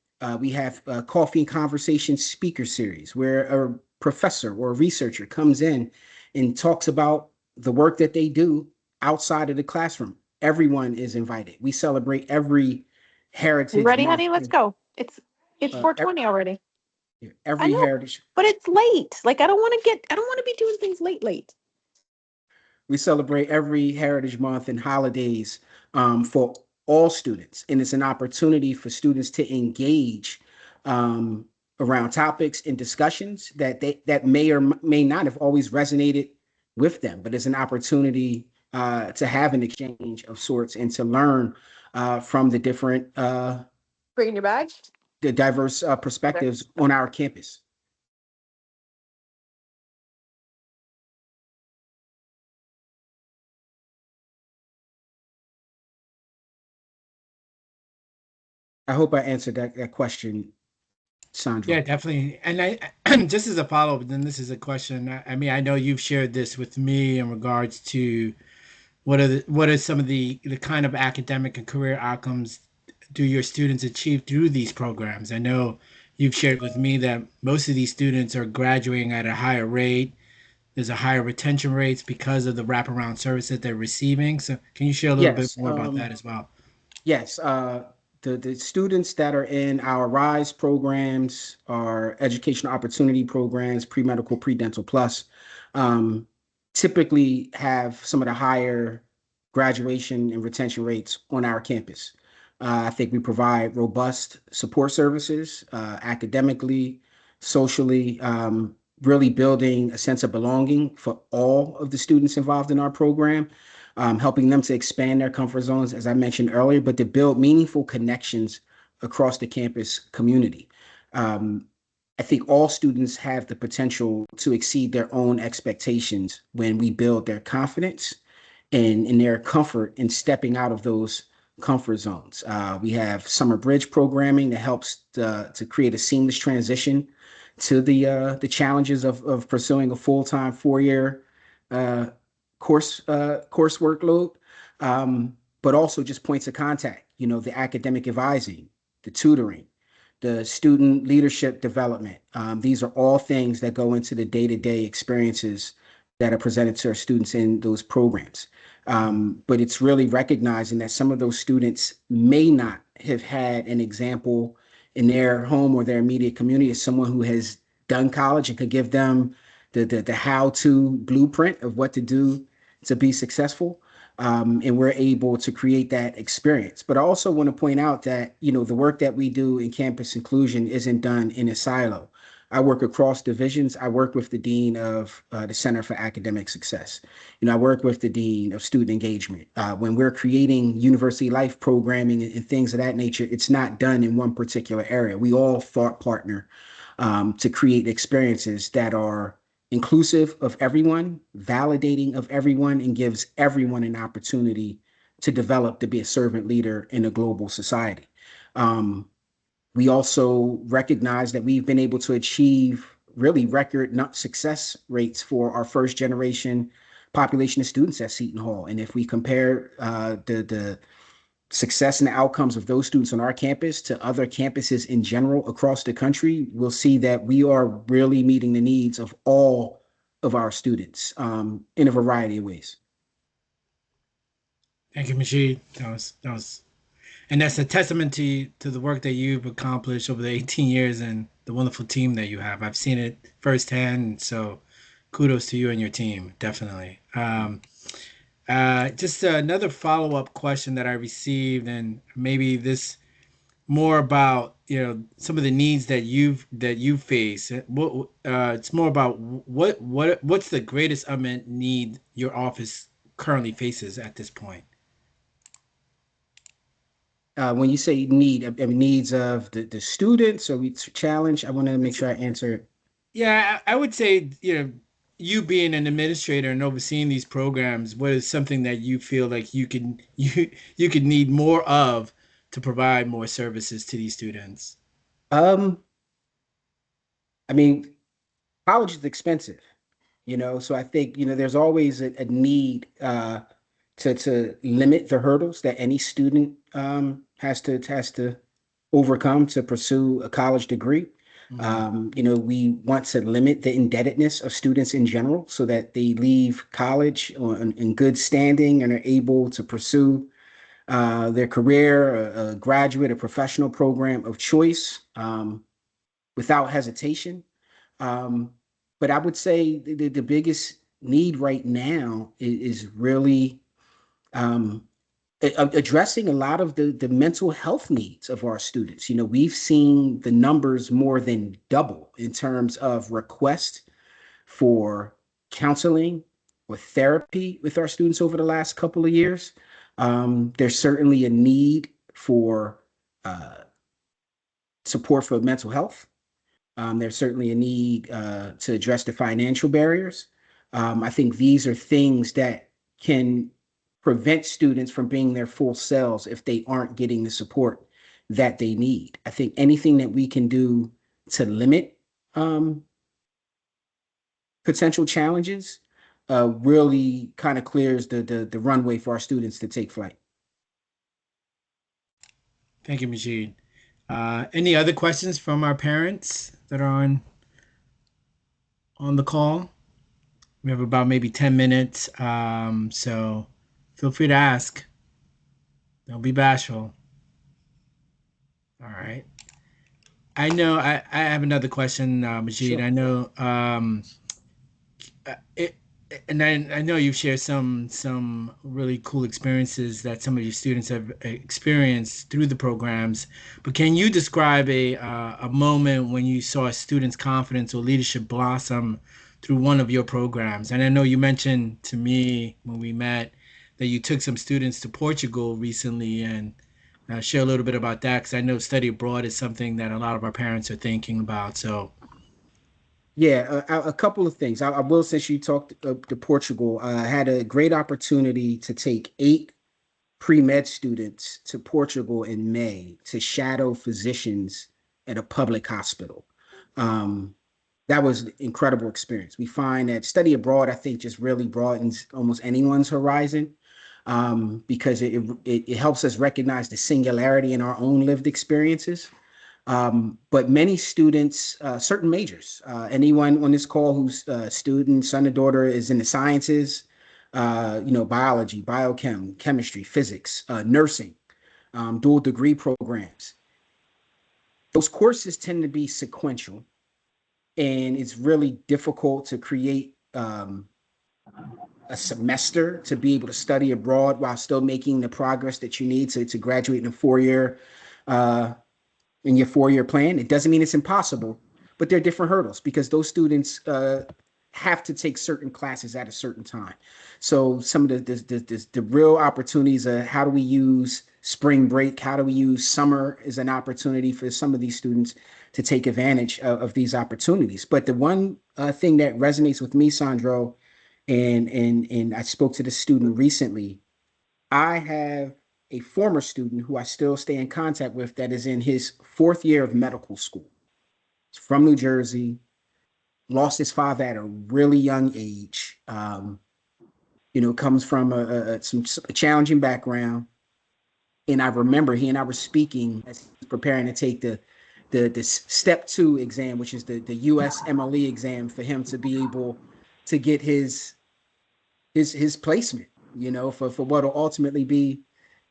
We have a coffee and conversation speaker series where a professor or a researcher comes in and talks about the work that they do outside of the classroom. Everyone is invited. We celebrate every You heritage ready, month. honey? Let's go. It's Uh, 4:20 already. I every know, heritage but it's late. Like I don't want to be doing things late. We celebrate every Heritage Month and holidays for all students, and it's an opportunity for students to engage um, around topics and discussions that may or may not have always resonated with them, but it's an opportunity to have an exchange of sorts and to learn from the different, Bring your bag. the diverse There. perspectives on our campus. I hope I answered that question, Yeah, Sandra. definitely. And just as a follow up, then this is a question. I mean, I know you've shared this with me in regards to what are some of the kind of academic and career outcomes do your students achieve through these programs? I know you've shared with me that most of these students are graduating at a higher rate. There's a higher retention rates because of the wraparound services they're receiving. So, can you share a little bit Yes. more about that as well? Yes, the students that are in our RISE programs, our educational opportunity programs, pre-medical, pre-dental plus, um, typically have some of the higher graduation and retention rates on our campus. I think we provide robust support services, academically, socially, really building a sense of belonging for all of the students involved in our program, helping them to expand their comfort zones, as I mentioned earlier, but to build meaningful connections across the campus community. Um, I think all students have the potential to exceed their own expectations when we build their confidence and in their comfort in stepping out of those comfort zones. We have summer bridge programming that helps to create a seamless transition to the challenges of pursuing a full-time 4-year uh, course workload, but also just points of contact. You know, the academic advising, the tutoring, the student leadership development. These are all things that go into the day-to-day experiences that are presented to our students in those programs. But it's really recognizing that some of those students may not have had an example in their home or their immediate community as someone who has done college and could give them the how-to blueprint of what to do to be successful. And we're able to create that experience. But I also want to point out that, you know, the work that we do in campus inclusion isn't done in a silo. I work across divisions. I work with the dean of the Center for Academic Success. You know, I work with the dean of student engagement. When we're creating university life programming and things of that nature, it's not done in one particular area. We all thought partner to create experiences that are inclusive of everyone, validating of everyone, and gives everyone an opportunity to develop to be a servant leader in a global society. Um, we also recognize that we've been able to achieve really record success rates for our first generation population of students at Seton Hall. And if we compare success and outcomes of those students on our campus to other campuses in general across the country, we'll see that we are really meeting the needs of all of our students in a variety of ways. Thank you, Majid. And that's a testament to the work that you've accomplished over the 18 years and the wonderful team that you have. I've seen it firsthand, so kudos to you and your team, definitely. Just another follow-up question that I received, and maybe this more about some of the needs that you face. It's more about what's the greatest unmet need your office currently faces at this point. When you say need, I mean, needs of the students or we challenge, I want to make sure I answer. Yeah, I would say, you being an administrator and overseeing these programs, what is something that you feel like you could need more of to provide more services to these students? Um, I mean, college is expensive, so I think, there's always a need to limit the hurdles that any student has to overcome to pursue a college degree. We want to limit the indebtedness of students in general so that they leave college in good standing and are able to pursue their career, a graduate, a professional program of choice without hesitation. Um, but I would say the biggest need right now is really um, addressing a lot of the mental health needs of our students. We've seen the numbers more than double in terms of requests for counseling or therapy with our students over the last couple of years. There's certainly a need for support for mental health. There's certainly a need to address the financial barriers. I think these are things that can prevent students from being their full selves if they aren't getting the support that they need. I think anything that we can do to limit potential challenges really kind of clears the runway for our students to take flight. Thank you, Majid. Any other questions from our parents that are on the call? We have about maybe 10 minutes, so feel free to ask. Don't be bashful. All right. I have another question, Majid. Sure. I know it, and I know you've shared some really cool experiences that some of your students have experienced through the programs. But can you describe a moment when you saw a student's confidence or leadership blossom through one of your programs? And I know you mentioned to me when we met that you took some students to Portugal recently, and share a little bit about that, because I know study abroad is something that a lot of our parents are thinking about. So Yeah, a couple of things. I will, since you talked to Portugal, I had a great opportunity to take 8 pre-med students to Portugal in May to shadow physicians at a public hospital. Um, that was an incredible experience. We find that study abroad, I think, just really broadens almost anyone's horizon because it helps us recognize the singularity in our own lived experiences. But many students, certain majors, anyone on this call who's a student, son or daughter is in the sciences, biology, biochem, chemistry, physics, nursing, dual degree programs. Those courses tend to be sequential, and it's really difficult to create a semester to be able to study abroad while still making the progress that you need to graduate in a 4-year in your 4-year plan. It doesn't mean it's impossible, but there are different hurdles because those students have to take certain classes at a certain time. So some of the real opportunities are how do we use spring break? How do we use summer as an opportunity for some of these students to take advantage of these opportunities? But the one thing that resonates with me, Sandro, and I spoke to the student recently. I have a former student who I still stay in contact with that is in his 4th year of medical school. He's from New Jersey, lost his father at a really young age. Comes from a challenging background. And I remember he and I were speaking as he was preparing to take the step 2 exam, which is the US MLE exam, for him to be able to get his placement, you know, for what will ultimately be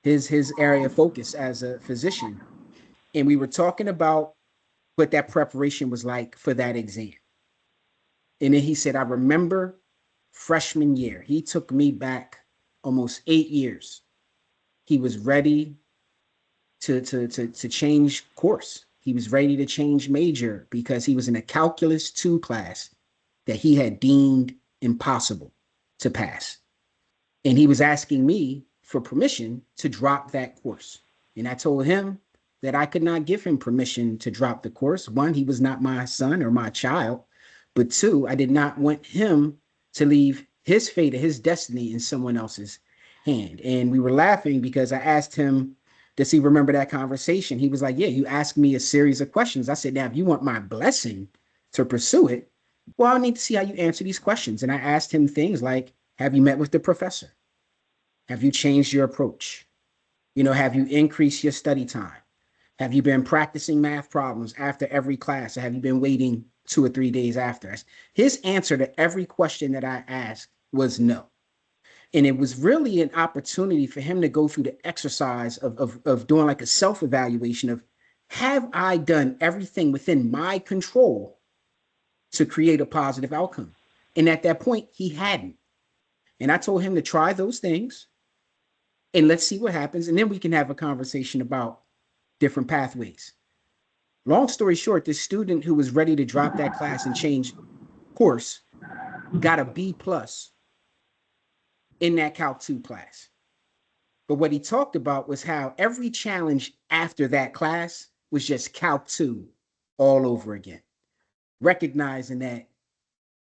his area of focus as a physician. And we were talking about what that preparation was like for that exam. And then he said, I remember freshman year. He took me back almost 8 years. He was ready to change course. He was ready to change major because he was in a calculus 2 class that he had deemed impossible to pass. And he was asking me for permission to drop that course. And I told him that I could not give him permission to drop the course. One, he was not my son or my child. But two, I did not want him to leave his fate or his destiny in someone else's hand. And we were laughing because I asked him, does he remember that conversation? He was like, yeah, you asked me a series of questions. I said, now, if you want my blessing to pursue it, well, I need to see how you answer these questions. And I asked him things like, have you met with the professor? Have you changed your approach? You know, have you increased your study time? Have you been practicing math problems after every class? Or have you been waiting 2 or 3 days after? His answer to every question that I asked was no. And it was really an opportunity for him to go through the exercise of doing like a self-evaluation of, have I done everything within my control to create a positive outcome? And at that point, he hadn't. And I told him to try those things and let's see what happens. And then we can have a conversation about different pathways. Long story short, this student who was ready to drop that class and change course got a B plus in that Calc 2 class. But what he talked about was how every challenge after that class was just Calc 2 all over again, recognizing that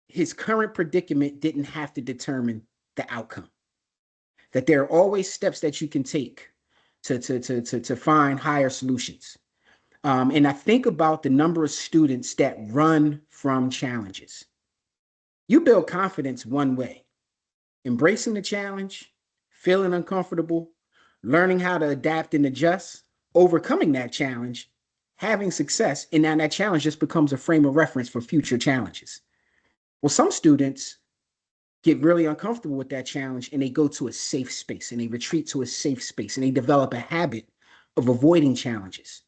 his current predicament didn't have to determine the outcome, that there are always steps that you can take to find higher solutions. And I think about the number of students that run from challenges. You build confidence one way: embracing the challenge, feeling uncomfortable, learning how to adapt and adjust, overcoming that challenge, having success, and now that challenge just becomes a frame of reference for future challenges. Well, some students get really uncomfortable with that challenge and they go to a safe space and they retreat to a safe space and they develop a habit of avoiding challenges.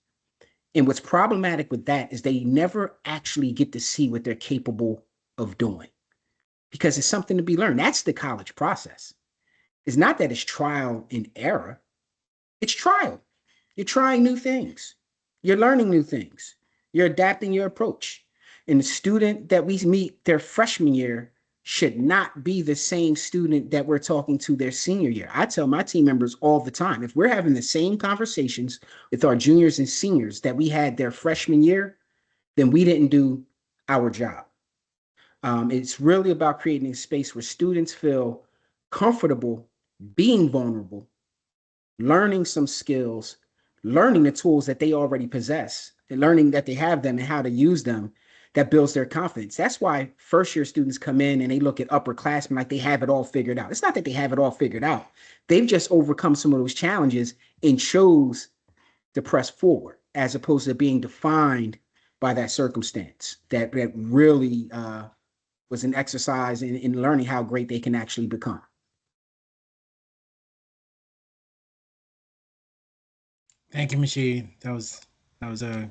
And what's problematic with that is they never actually get to see what they're capable of doing, because it's something to be learned. That's the college process. It's not that it's trial and error. It's trial. You're trying new things. You're learning new things. You're adapting your approach. And the student that we meet their freshman year should not be the same student that we're talking to their senior year. I tell my team members all the time, if we're having the same conversations with our juniors and seniors that we had their freshman year, then we didn't do our job. It's really about creating a space where students feel comfortable being vulnerable, learning some skills, learning the tools that they already possess, and learning that they have them and how to use them. That builds their confidence. That's why first year students come in and they look at upperclassmen like they have it all figured out. It's not that they have it all figured out. They've just overcome some of those challenges and chose to press forward, as opposed to being defined by that circumstance that really was an exercise in learning how great they can actually become. Thank you, Majid. That was a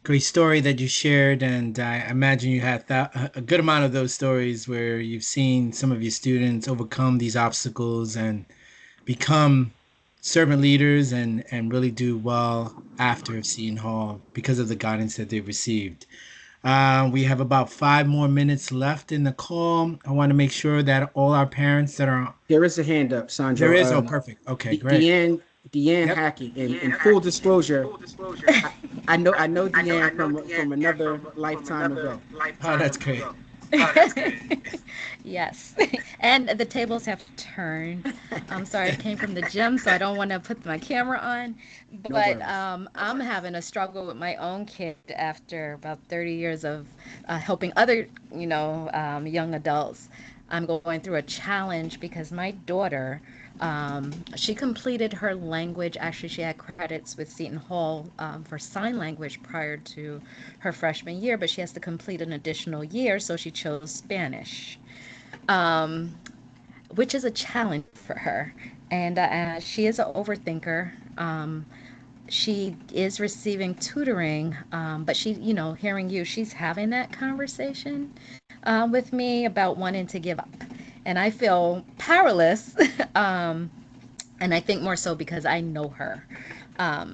great story that you shared, and I imagine you had a good amount of those stories where you've seen some of your students overcome these obstacles and become servant leaders and really do well after Seton Hall because of the guidance that they've received. We have about 5 more minutes left in the call. I want to make sure that all our parents that are There is a hand up, Sandro. there is. Oh, perfect. Okay, great. Deanne Yep. Hackey. In full disclosure, I know Deanne from another lifetime ago. Oh, that's great. Yes. And the tables have turned. I'm sorry, I came from the gym, so I don't want to put my camera on. No But worries. I'm having a struggle with my own kid after about 30 years of helping other, young adults. I'm going through a challenge because my daughter, she completed her language. Actually, she had credits with Seton Hall for sign language prior to her freshman year, but she has to complete an additional year, so she chose Spanish, um, which is a challenge for her. And she is an overthinker. She is receiving tutoring, but she, hearing you, she's having that conversation with me about wanting to give up. And I feel powerless. And I think more so because I know her.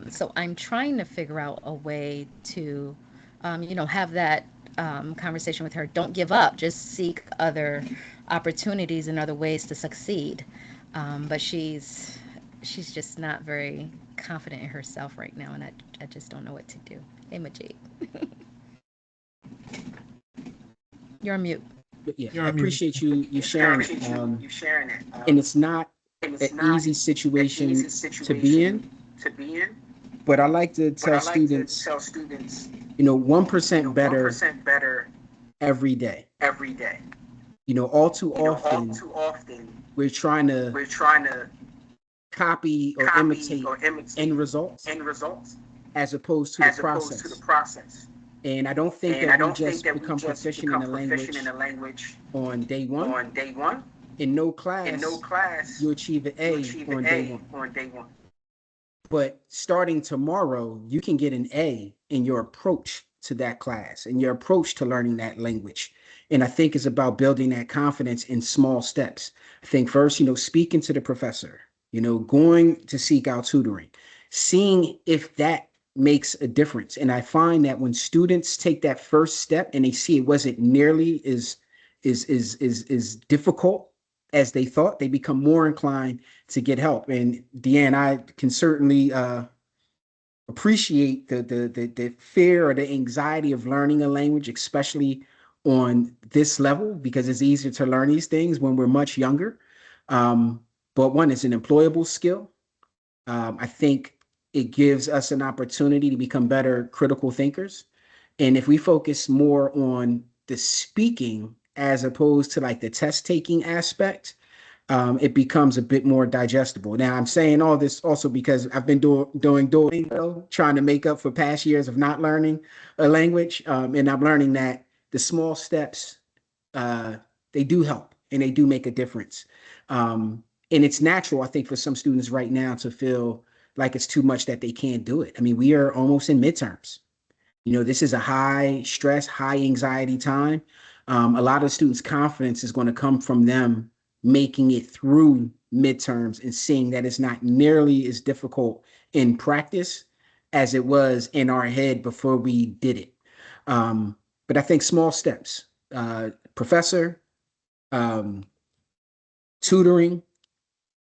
So I'm trying to figure out a way to, have that conversation with her. Don't give up. Just seek other opportunities and other ways to succeed. But she's just not very confident in herself right now, and I just don't know what to do. Hey, Majid, you're on mute. But yeah, You're I on mute. appreciate you sharing it. And it's not an easy situation to be in, but I like to tell students, 1% better every day. All too often we're trying to copy or imitate end results as opposed to the process. And I don't think that we just become proficient in the language on day one. In no class, you achieve an A on day one. But starting tomorrow, you can get an A in your approach to that class and your approach to learning that language. And I think it's about building that confidence in small steps. I think first, speaking to the professor, going to seek out tutoring, seeing if that makes a difference. And I find that when students take that first step and they see it wasn't nearly as difficult as they thought, they become more inclined to get help. And Deanne, I can certainly appreciate the fear or the anxiety of learning a language, especially on this level, because it's easier to learn these things when we're much younger. But one, it's an employable skill. I think it gives us an opportunity to become better critical thinkers. And if we focus more on the speaking as opposed to like the test taking aspect, it becomes a bit more digestible. Now, I'm saying all this also because I've been doing Duolingo, trying to make up for past years of not learning a language. And I'm learning that the small steps, uh, they do help and they do make a difference. And it's natural, I think, for some students right now to feel like it's too much that they can't do it. I mean, we are almost in midterms. This is a high stress, high anxiety time. A lot of students' confidence is going to come from them making it through midterms and seeing that it's not nearly as difficult in practice as it was in our head before we did it. But I think small steps, professor, um, tutoring,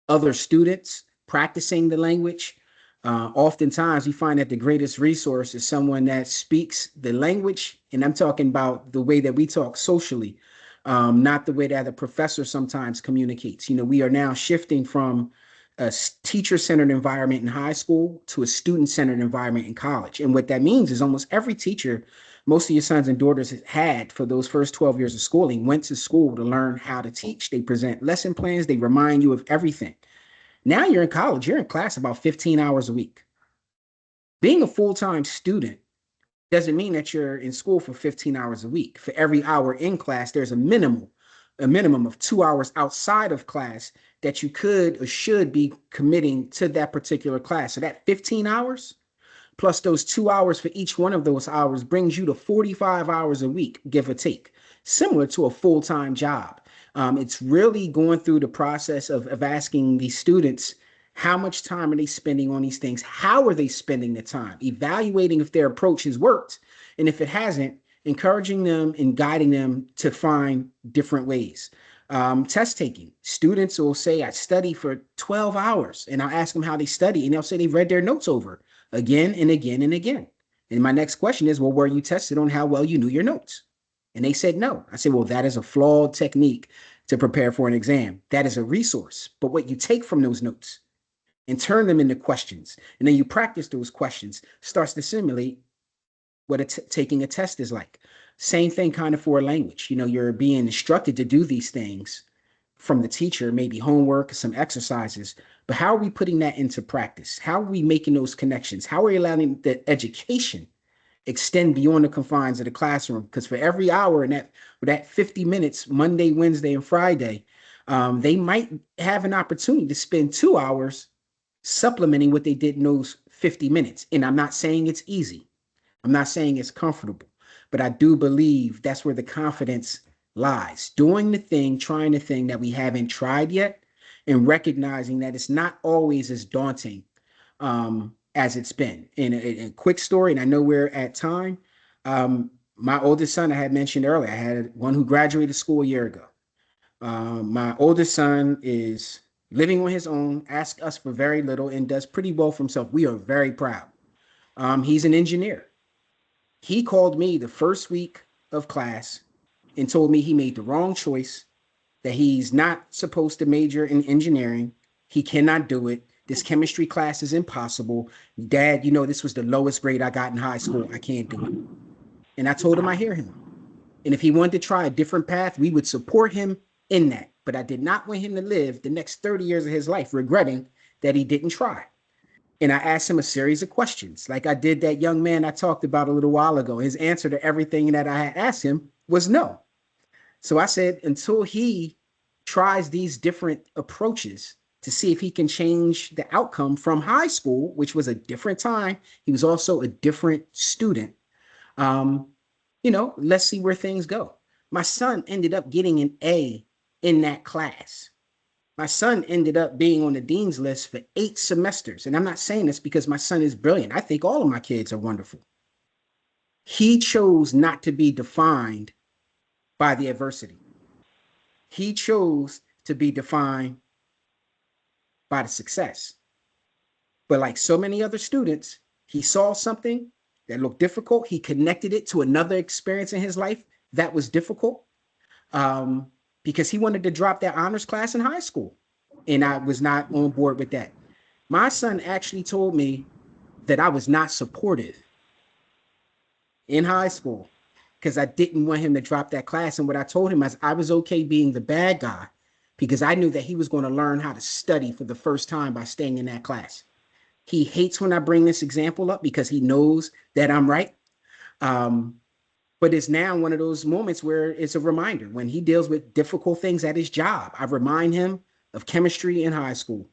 other students, practicing the language. Oftentimes, we find that the greatest resource is someone that speaks the language, and I'm talking about the way that we talk socially, not the way that a professor sometimes communicates. We are now shifting from a teacher-centered environment in high school to a student-centered environment in college. And what that means is almost every teacher most of your sons and daughters had for those first 12 years of schooling went to school to learn how to teach. They present lesson plans, they remind you of everything. Now you're in college, you're in class about 15 hours a week. Being a full-time student doesn't mean that you're in school for 15 hours a week. For every hour in class, there's a minimum of 2 hours outside of class that you could or should be committing to that particular class. So that 15 hours plus those 2 hours for each one of those hours brings you to 45 hours a week, give or take, similar to a full-time job. It's really going through the process of asking these students, how much time are they spending on these things? How are they spending the time? Evaluating if their approach has worked. And if it hasn't, encouraging them and guiding them to find different ways. Test taking. Students will say, I study for 12 hours, and I'll ask them how they study, and they'll say they've read their notes over again and again and again. And my next question is, well, were you tested on how well you knew your notes? And they said no. I said, well, that is a flawed technique to prepare for an exam. That is a resource. But what you take from those notes and turn them into questions, and then you practice those questions, starts to simulate what taking a test is like. Same thing kind of for a language. You're being instructed to do these things from the teacher, maybe homework, some exercises, but how are we putting that into practice? How are we making those connections? How are we allowing the education extend beyond the confines of the classroom? Because for every hour in that 50 minutes, Monday, Wednesday, and Friday, they might have an opportunity to spend 2 hours supplementing what they did in those 50 minutes. And I'm not saying it's easy. I'm not saying it's comfortable, but I do believe that's where the confidence lies. Doing the thing, trying the thing that we haven't tried yet, and recognizing that it's not always as daunting as it's been. In a quick story, and I know we're at time. My oldest son, I had mentioned earlier, I had one who graduated school a year ago. My oldest son is living on his own, asks us for very little, and does pretty well for himself. We are very proud. He's an engineer. He called me the first week of class and told me he made the wrong choice, that he's not supposed to major in engineering. He cannot do it. This chemistry class is impossible. Dad, this was the lowest grade I got in high school. I can't do it. And I told him I hear him. And if he wanted to try a different path, we would support him in that. But I did not want him to live the next 30 years of his life regretting that he didn't try. And I asked him a series of questions, like I did that young man I talked about a little while ago. His answer to everything that I had asked him was no. So I said, until he tries these different approaches to see if he can change the outcome from high school, which was a different time, he was also a different student. Let's see where things go. My son ended up getting an A in that class. My son ended up being on the dean's list for 8 semesters. And I'm not saying this because my son is brilliant. I think all of my kids are wonderful. He chose not to be defined by the adversity. He chose to be defined by the success. But like so many other students, he saw something that looked difficult. He connected it to another experience in his life that was difficult. Because he wanted to drop that honors class in high school. And I was not on board with that. My son actually told me that I was not supportive in high school because I didn't want him to drop that class. And what I told him is I was okay being the bad guy because I knew that he was going to learn how to study for the first time by staying in that class. He hates when I bring this example up because he knows that I'm right. But it's now one of those moments where it's a reminder when he deals with difficult things at his job. I remind him of chemistry in high school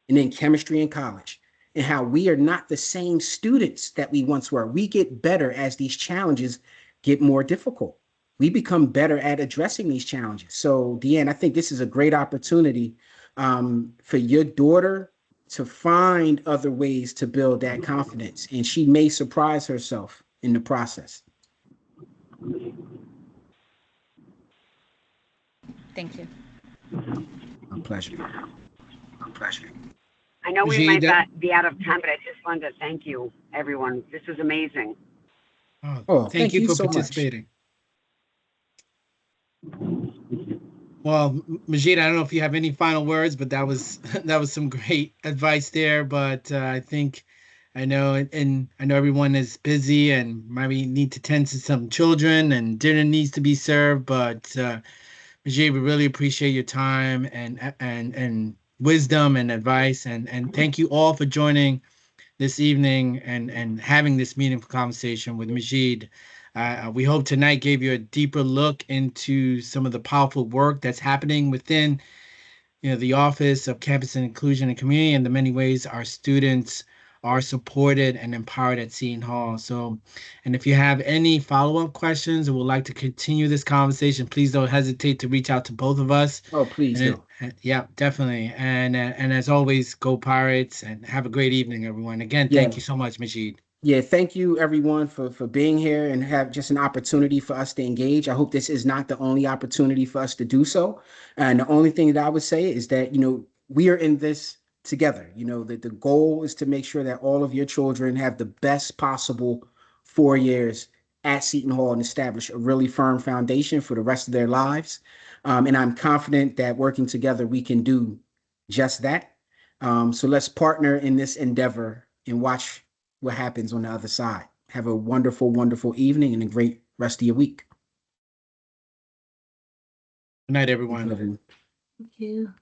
and then chemistry in college and how we are not the same students that we once were. We get better as these challenges get more difficult. We become better at addressing these challenges. So, Deanne, I think this is a great opportunity for your daughter to find other ways to build that confidence. And she may surprise herself in the process. Thank you. My pleasure. I know we might Majid, be out of time, but I just wanted to thank you, everyone. This was amazing. thank Thank you you for so much. participating. Well, Majid, I don't know if you have any final words, but that was that was some great advice there. But I think I know, and I know everyone is busy and maybe need to tend to some children, and dinner needs to be served. But Majid, we really appreciate your time and wisdom and advice, and thank you all for joining this evening and having this meaningful conversation with Majid. We hope tonight gave you a deeper look into some of the powerful work that's happening within, the Office of Campus and Inclusion and Community, and the many ways our students are supported and empowered at Seton Hall. So, and if you have any follow-up questions or would like to continue this conversation, please don't hesitate to reach out to both of us. Oh, please do. Yeah, definitely. And as always, go Pirates and have a great evening, everyone. Again, Yeah. thank you so much, Majid. Yeah, thank you everyone for being here and have just an opportunity for us to engage. I hope this is not the only opportunity for us to do so. And the only thing that I would say is that, we are in this together. That the goal is to make sure that all of your children have the best possible 4 years at Seton Hall and establish a really firm foundation for the rest of their lives. And I'm confident that working together, we can do just that. So let's partner in this endeavor and watch what happens on the other side. Have a wonderful, wonderful evening and a great rest of your week. Good night, everyone. Thank you. Thank you.